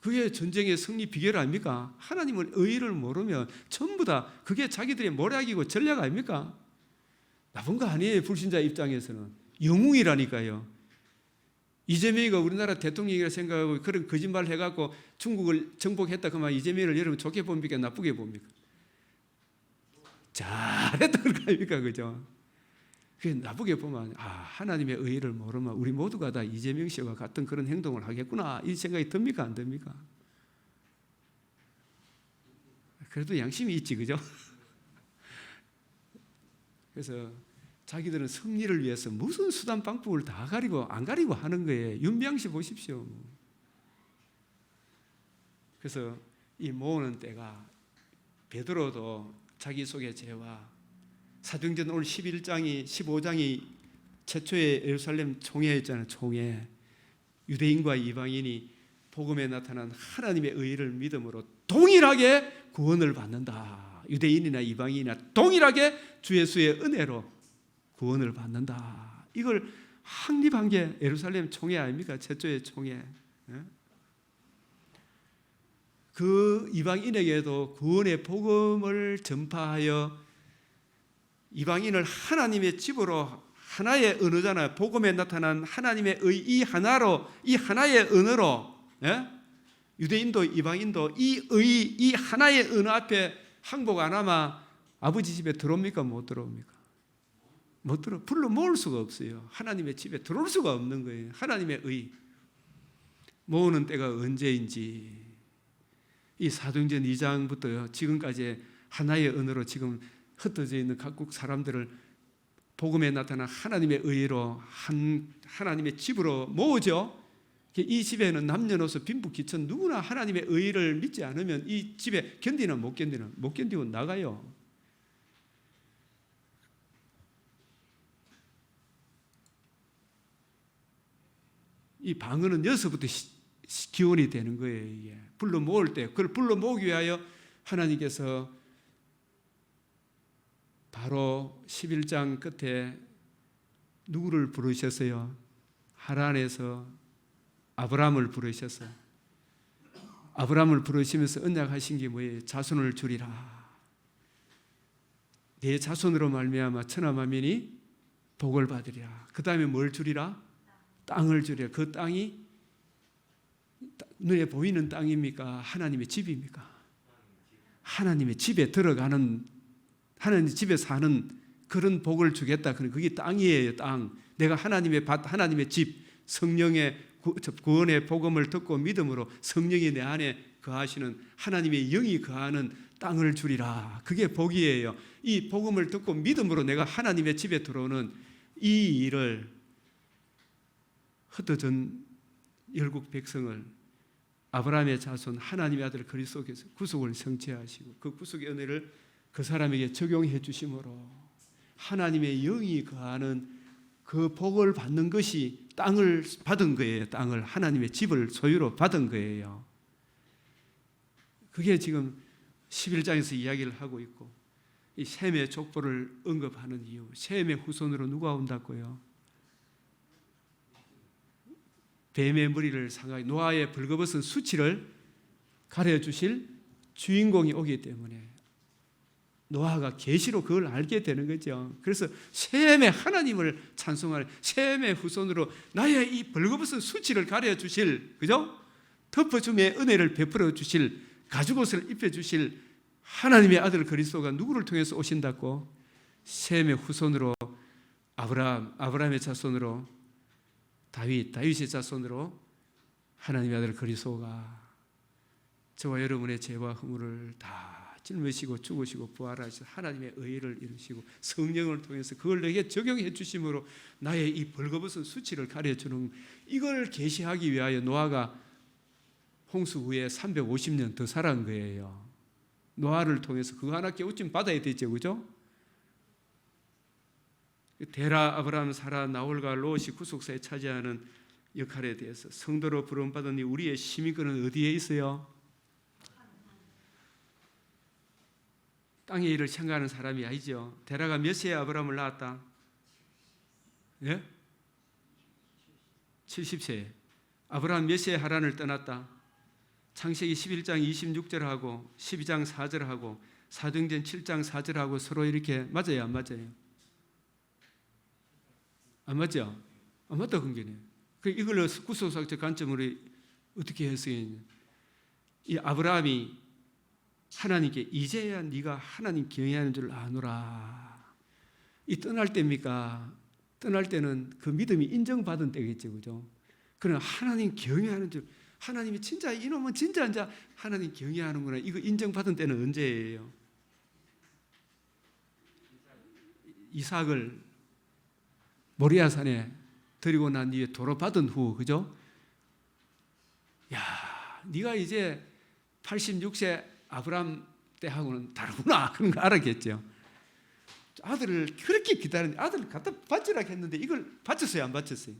[SPEAKER 1] 그게 전쟁의 승리 비결 아닙니까? 하나님의 의의를 모르면 전부 다 그게 자기들의 모략이고 전략 아닙니까? 나쁜 거 아니에요. 불신자 입장에서는. 영웅이라니까요. 이재명이가 우리나라 대통령이라 생각하고 그런 거짓말 해갖고 중국을 정복했다 그러면 이재명을 여러분 좋게 봅니까? 나쁘게 봅니까? 잘했다는 거 아닙니까? 그죠? 그게 나쁘게 보면 하나님의 의의를 모르면 우리 모두가 다 이재명 씨와 같은 그런 행동을 하겠구나 이 생각이 듭니까? 안 듭니까? 그래도 양심이 있지, 그죠? 그래서 자기들은 승리를 위해서 무슨 수단 방법을 다 가리고 안 가리고 하는 거예요. 윤병 씨 보십시오. 그래서 이 모으는 때가 베드로도 자기 속의 죄와 사도행전 오늘 15장이 최초의 예루살렘 총회였잖아요. 총회. 유대인과 이방인이 복음에 나타난 하나님의 의의를 믿음으로 동일하게 구원을 받는다. 유대인이나 이방인이나 동일하게 주 예수의 은혜로 구원을 받는다. 이걸 확립한 게 예루살렘 총회 아닙니까? 최초의 총회. 그 이방인에게도 구원의 복음을 전파하여 이방인을 하나님의 집으로 하나의 언어잖아요. 복음에 나타난 하나님의 이 하나로 이 하나의 언어로 유대인도 이방인도 이 하나의 언어 앞에 항복 안 하면 아버지 집에 들어옵니까? 못 들어옵니까? 못 들어. 불러 모을 수가 없어요. 하나님의 집에 들어올 수가 없는 거예요. 하나님의 의. 모으는 때가 언제인지 이 사도행전 2장부터 지금까지 하나의 언어로 지금 흩어져 있는 각국 사람들을 복음에 나타난 하나님의 의로 하나님의 집으로 모으죠. 이 집에는 남녀노소 빈부귀천 누구나 하나님의 의를 믿지 않으면 이 집에 견디나 못 견디고 나가요. 이 방언은 여기서부터 기원이 되는 거예요. 이게 불러 모을 때 그걸 불러 모으기 위하여 하나님께서 바로 11장 끝에 누구를 부르셨어요? 하란에서 아브라함을 부르셨어요. 아브라함을 부르시면서 언약하신 게 뭐예요? 자손을 주리라. 내 자손으로 말미암아 천하 만민이 복을 받으리라. 그 다음에 뭘 주리라? 땅을 주리라. 그 땅이 눈에 보이는 땅입니까? 하나님의 집입니까? 하나님의 집에 들어가는, 하나님 집에 사는 그런 복을 주겠다. 그게 땅이에요. 땅. 내가 하나님의 밭, 하나님의 집, 성령의 구원의 복음을 듣고 믿음으로 성령이 내 안에 거하시는 하나님의 영이 거하는 땅을 주리라. 그게 복이에요. 이 복음을 듣고 믿음으로 내가 하나님의 집에 들어오는 이 일을 흩어진 열국 백성을 아브라함의 자손 하나님의 아들 그리스도께서 구속을 성취하시고 그 구속의 은혜를 그 사람에게 적용해 주심으로 하나님의 영이 거하는 그 복을 받는 것이 땅을 받은 거예요. 땅을, 하나님의 집을 소유로 받은 거예요. 그게 지금 11장에서 이야기를 하고 있고, 이 셈의 족보를 언급하는 이유, 셈의 후손으로 누가 온다고요? 뱀의 머리를 상하게 노아의 벌거벗은 수치를 가려주실 주인공이 오기 때문에 노아가 계시로 그걸 알게 되는 거죠. 그래서 셈의 하나님을 찬송하는, 셈의 후손으로 나의 이 벌거벗은 수치를 가려주실, 그죠? 덮어줌의 은혜를 베풀어 주실, 가죽옷을 입혀주실 하나님의 아들 그리스도가 누구를 통해서 오신다고? 셈의 후손으로 아브라함의 자손으로 다윗의 자손으로 하나님의 아들 그리스도가 저와 여러분의 죄와 허물을 다 짊으시고 죽으시고 부활하셔서 하나님의 의를 이루시고 성령을 통해서 그걸 내게 적용해 주심으로 나의 이 벌거벗은 수치를 가려주는, 이걸 계시하기 위하여 노아가 홍수 후에 350년 더 살아간 거예요. 노아를 통해서 그거 하나 깨우침 받아야 되죠, 그죠? 데라, 아브라함, 사라, 나홀과 롯이 구속사에 차지하는 역할에 대해서 성도로 부름받은 우리의 시민권은 어디에 있어요? 땅의 일을 생각하는 사람이 아니죠. 데라가 몇 세에 아브라함을 낳았다? 예? 70세에. 아브라함 몇 세에 하란을 떠났다? 창세기 11장 26절하고 12장 4절하고 사도행전 7장 4절하고 서로 이렇게 맞아요, 안 맞아요? 안 맞죠? 안 맞다 근거네요. 이걸 구속사적 관점으로 어떻게 해석했냐? 이 아브라함이 하나님께 이제야 네가 하나님 경외하는 줄 아노라. 이 떠날 때입니까? 떠날 때는 그 믿음이 인정받은 때겠죠, 그죠? 그러나 하나님 경외하는 줄, 하나님이 진짜 이놈은 진짜 하나님 경외하는구나, 이거 인정받은 때는 언제예요? 이삭을 모리아산에 데리고 난 뒤에 도로 받은 후, 그죠? 야, 네가 이제 86세 아브라함 때하고는 다르구나, 그런 거 알았겠죠. 아들을 그렇게 기다렸는데 아들을 갖다 바치라 했는데 이걸 바쳤어요, 안 바쳤어요?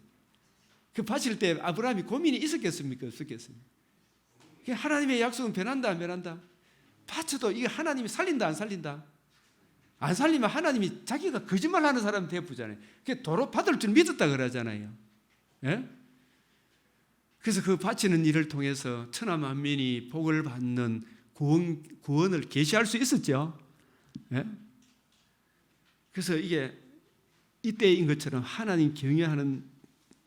[SPEAKER 1] 그 바칠 때 아브라함이 고민이 있었겠습니까, 없었겠습니까? 하나님의 약속은 변한다, 안 변한다? 바쳐도 이게 하나님이 살린다, 안 살린다? 안 살리면 하나님이 자기가 거짓말하는 사람 대부잖아요. 그게 도로 받을 줄 믿었다 그러잖아요. 예? 그래서 그 바치는 일을 통해서 천하 만민이 복을 받는 구원을 계시할 수 있었죠. 예? 그래서 이게 이때인 것처럼 하나님 경외하는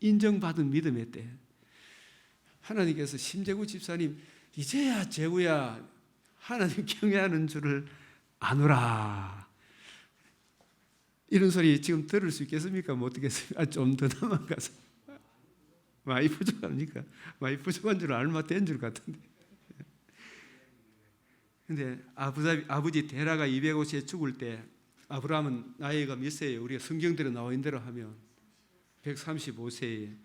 [SPEAKER 1] 인정받은 믿음의 때, 하나님께서 심재구 집사님 이제야 재구야 하나님 경외하는 줄을 아노라, 이런 소리 지금 들을 수 있겠습니까? 못 듣겠습니까? 좀 더 남아가서 많이 부족합니까? 많이 부족한 줄 알마 된 줄 같은데. 근데 아버지 데라가 250에 죽을 때 아브라함은 나이가 몇 세예요? 우리가 성경대로 나와 있는 대로 하면 135세에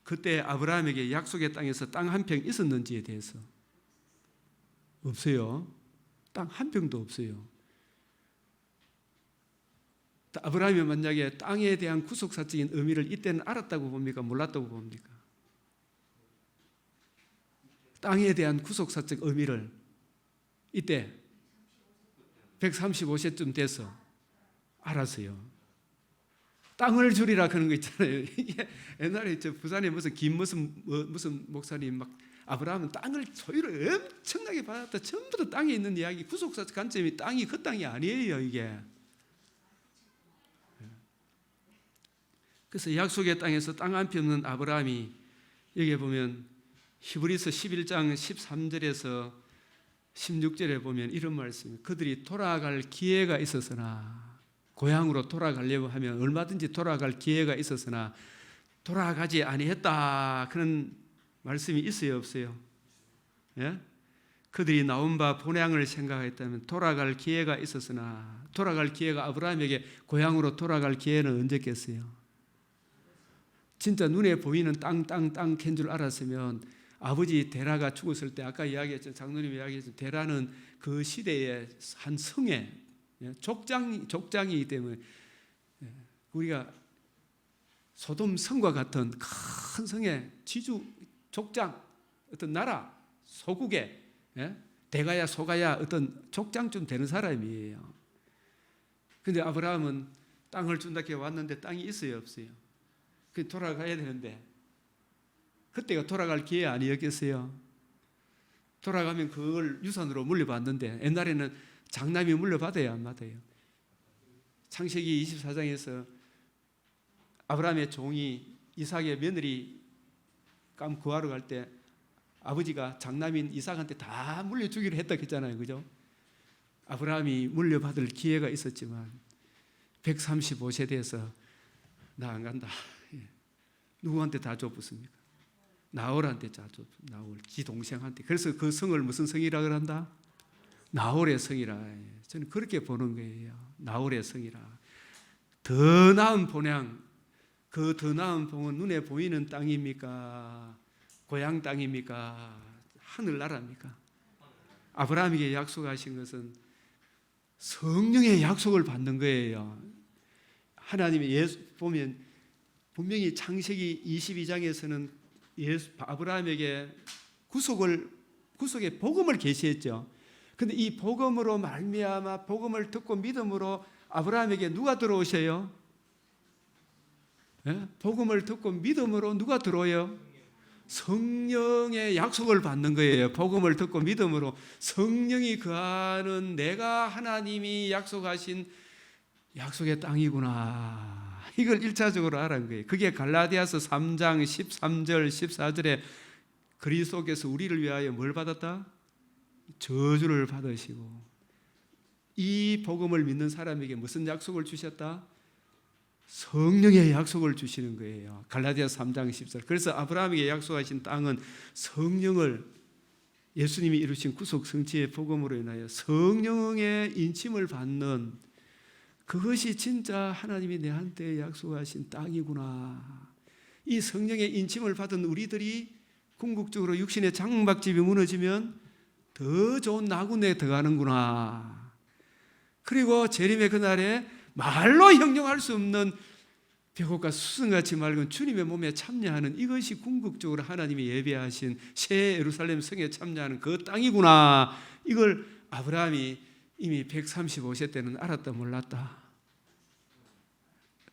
[SPEAKER 1] 그때 아브라함에게 약속의 땅에서 땅 한 평 있었는지에 대해서 없어요. 땅 한 평도 없어요. 아브라함이 만약에 땅에 대한 구속사적인 의미를 이때는 알았다고 봅니까? 몰랐다고 봅니까? 땅에 대한 구속사적 의미를 이때 135세쯤 돼서 알았어요. 땅을 주리라 그런 거 있잖아요. 이게 옛날에 저 부산에 무슨 목사님 막 아브라함은 땅을 소유를 엄청나게 받았다. 전부 다 땅에 있는 이야기. 구속사적 관점이 땅이 그 땅이 아니에요, 이게. 그래서 약속의 땅에서 땅 한 편 없는 아브라함이 여기에 보면 히브리서 11장 13절에서 16절에 보면 이런 말씀이 그들이 돌아갈 기회가 있었으나 고향으로 돌아가려고 하면 얼마든지 돌아갈 기회가 있었으나 돌아가지 아니했다 그런 말씀이 있어요 없어요? 예? 그들이 나온 바 본향을 생각했다면 돌아갈 기회가 있었으나 돌아갈 기회가 아브라함에게 고향으로 돌아갈 기회는 언제겠어요? 진짜 눈에 보이는 땅 캔 줄 알았으면 아버지 데라가 죽었을 때 아까 이야기했죠. 장로님 이야기했죠. 데라는 그 시대의 한 성에 족장이기 때문에 우리가 소돔 성과 같은 큰 성의 지주 족장 어떤 나라 소국의 대가야 소가야 어떤 족장쯤 되는 사람이에요. 근데 아브라함은 땅을 준다 해 왔는데 땅이 있어요 없어요? 그 돌아가야 되는데 그때가 돌아갈 기회 아니었겠어요? 돌아가면 그걸 유산으로 물려받는데 옛날에는 장남이 물려받아야 안 받아요. 창세기 24장에서 아브라함의 종이 이삭의 며느리 감 구하러 갈 때 아버지가 장남인 이삭한테 다 물려주기로 했다고 했잖아요. 그죠? 아브라함이 물려받을 기회가 있었지만 135세대에서 나 안 간다. 누구한테 다 줬습니까? 나홀한테 다 줬. 나홀 지 동생한테. 그래서 그 성을 무슨 성이라 그런다? 나홀의 성이라. 저는 그렇게 보는 거예요. 나홀의 성이라. 더 나은 본향, 그 더 나은 본은 눈에 보이는 땅입니까? 고향 땅입니까? 하늘나라입니까? 아브라함에게 약속하신 것은 성령의 약속을 받는 거예요. 하나님의 예수 보면 분명히 창세기 22장에서는 아브라함에게 구속의 복음을 계시했죠. 그런데 이 복음으로 말미암아 복음을 듣고 믿음으로 아브라함에게 누가 들어오셔요? 네? 복음을 듣고 믿음으로 누가 들어와요? 성령의 약속을 받는 거예요. 복음을 듣고 믿음으로 성령이 거하는 내가 하나님이 약속하신 약속의 땅이구나. 이걸 1차적으로 알은 거예요. 그게 갈라디아서 3장 13절 14절에 그리스도께서 우리를 위하여 뭘 받았다? 저주를 받으시고 이 복음을 믿는 사람에게 무슨 약속을 주셨다? 성령의 약속을 주시는 거예요. 갈라디아서 3장 14절. 그래서 아브라함에게 약속하신 땅은 성령을 예수님이 이루신 구속 성취의 복음으로 인하여 성령의 인침을 받는 그것이 진짜 하나님이 내한테 약속하신 땅이구나. 이 성령의 인침을 받은 우리들이 궁극적으로 육신의 장막집이 무너지면 더 좋은 나군에 들어가는구나. 그리고 재림의 그날에 말로 형용할 수 없는 벽옥과 수승같이 맑은 주님의 몸에 참여하는 이것이 궁극적으로 하나님이 예배하신 새 예루살렘 성에 참여하는 그 땅이구나. 이걸 아브라함이 이미 135세 때는 알았다 몰랐다?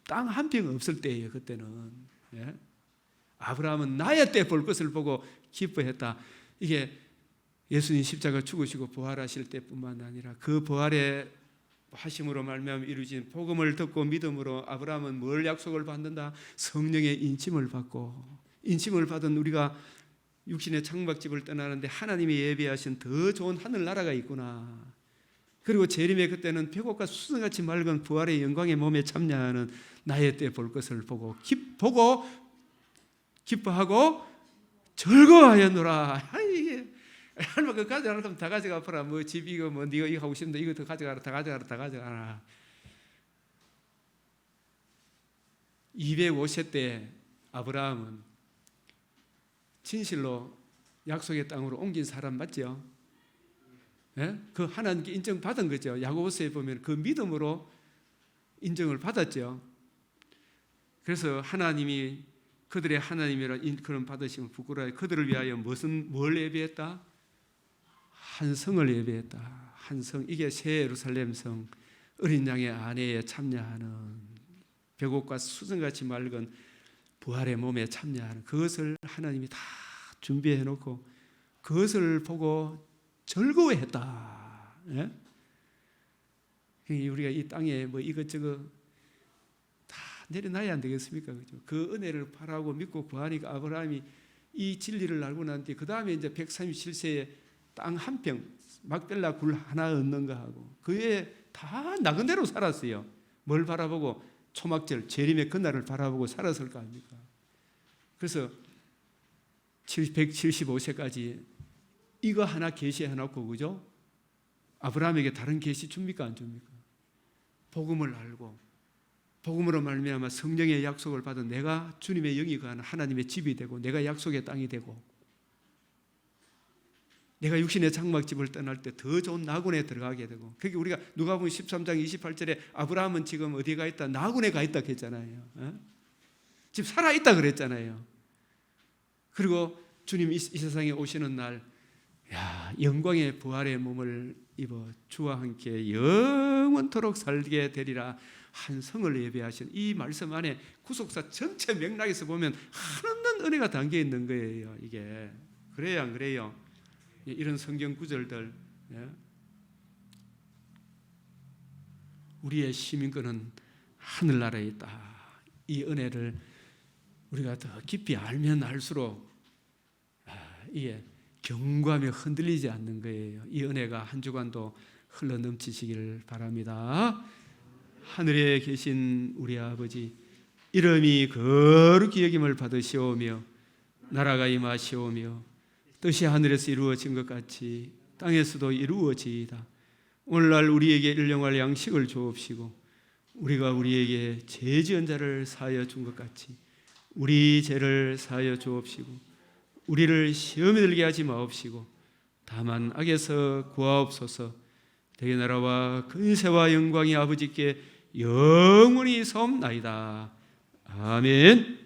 [SPEAKER 1] 땅 한 평 없을 때예요. 그때는. 예? 아브라함은 나의 때 볼 것을 보고 기뻐했다. 이게 예수님 십자가 죽으시고 부활하실 때뿐만 아니라 그 부활의 하심으로 말미암아 이루어진 복음을 듣고 믿음으로 아브라함은 뭘 약속을 받는다? 성령의 인침을 받고 인침을 받은 우리가 육신의 창박집을 떠나는데 하나님이 예비하신 더 좋은 하늘나라가 있구나. 그리고 재림의 그때는 벽옥과 수승같이 맑은 부활의 영광의 몸에 참여하는 나의 때 볼 것을 보고 기뻐하고 즐거워하였노라. 할머니 그거 가져가라 그러면 다 가져가 보라. 뭐 집 이거 뭐 네가 이거 하고 싶은데 이거 더 가져가라. 다 가져가라. 다 가져가라. 250대 아브라함은 진실로 약속의 땅으로 옮긴 사람 맞죠? 예? 그 하나님께 인정받은 거죠. 야고보서에 보면 그 믿음으로 인정을 받았죠. 그래서 하나님이 그들의 하나님이라 그런 받으시면 부끄러워요. 그들을 위하여 뭘 예배했다? 한 성을 예배했다. 한 성, 이게 새 예루살렘 성, 어린 양의 아내에 참여하는, 벽옥과 수정같이 맑은 부활의 몸에 참여하는 그것을 하나님이 다 준비해 놓고 그것을 보고 즐거워했다. 예? 우리가 이 땅에 뭐 이것저것 다 내려놔야 안 되겠습니까? 그죠? 그 은혜를 바라고 믿고 구하니까 아브라함이 이 진리를 알고 난 뒤에 그 다음에 이제 137세에 땅 한 평, 막벨라 굴 하나 얻는 거 하고 그 외에 다 나그네로 살았어요. 뭘 바라보고? 초막절, 재림의 그날을 바라보고 살았을 거 아닙니까? 그래서 175세까지 이거 하나 계시해 놓고, 그죠? 아브라함에게 다른 계시 줍니까 안 줍니까? 복음을 알고 복음으로 말미암아 성령의 약속을 받은 내가 주님의 영이 거하는 하나님의 집이 되고 내가 약속의 땅이 되고 내가 육신의 장막집을 떠날 때 더 좋은 나군에 들어가게 되고, 그게 우리가 누가복음 13장 28절에 아브라함은 지금 어디에 가 있다? 나군에 가 있다 했잖아요. 지금 살아있다 그랬잖아요. 그리고 주님 이 세상에 오시는 날, 영광의 부활의 몸을 입어 주와 함께 영원토록 살게 되리라 한 성을 예배하신 이 말씀 안에 구속사 전체 맥락에서 보면 한없는 은혜가 담겨 있는 거예요. 이게 그래요 안 그래요? 이런 성경 구절들, 우리의 시민권은 하늘나라에 있다. 이 은혜를 우리가 더 깊이 알면 알수록 이게 경고하며 흔들리지 않는 거예요. 이 은혜가 한 주간도 흘러 넘치시기를 바랍니다. 하늘에 계신 우리 아버지, 이름이 거룩히 여김을 받으시오며 나라가 임하시오며 뜻이 하늘에서 이루어진 것 같이 땅에서도 이루어지이다. 오늘날 우리에게 일용할 양식을 주옵시고 우리가 우리에게 죄 지은 자를 사하여 준 것 같이 우리 죄를 사하여 주옵시고 우리를 시험에 들게 하지 마옵시고 다만 악에서 구하옵소서. 대개 나라와 근세와 영광이 아버지께 영원히 사옵나이다. 아멘.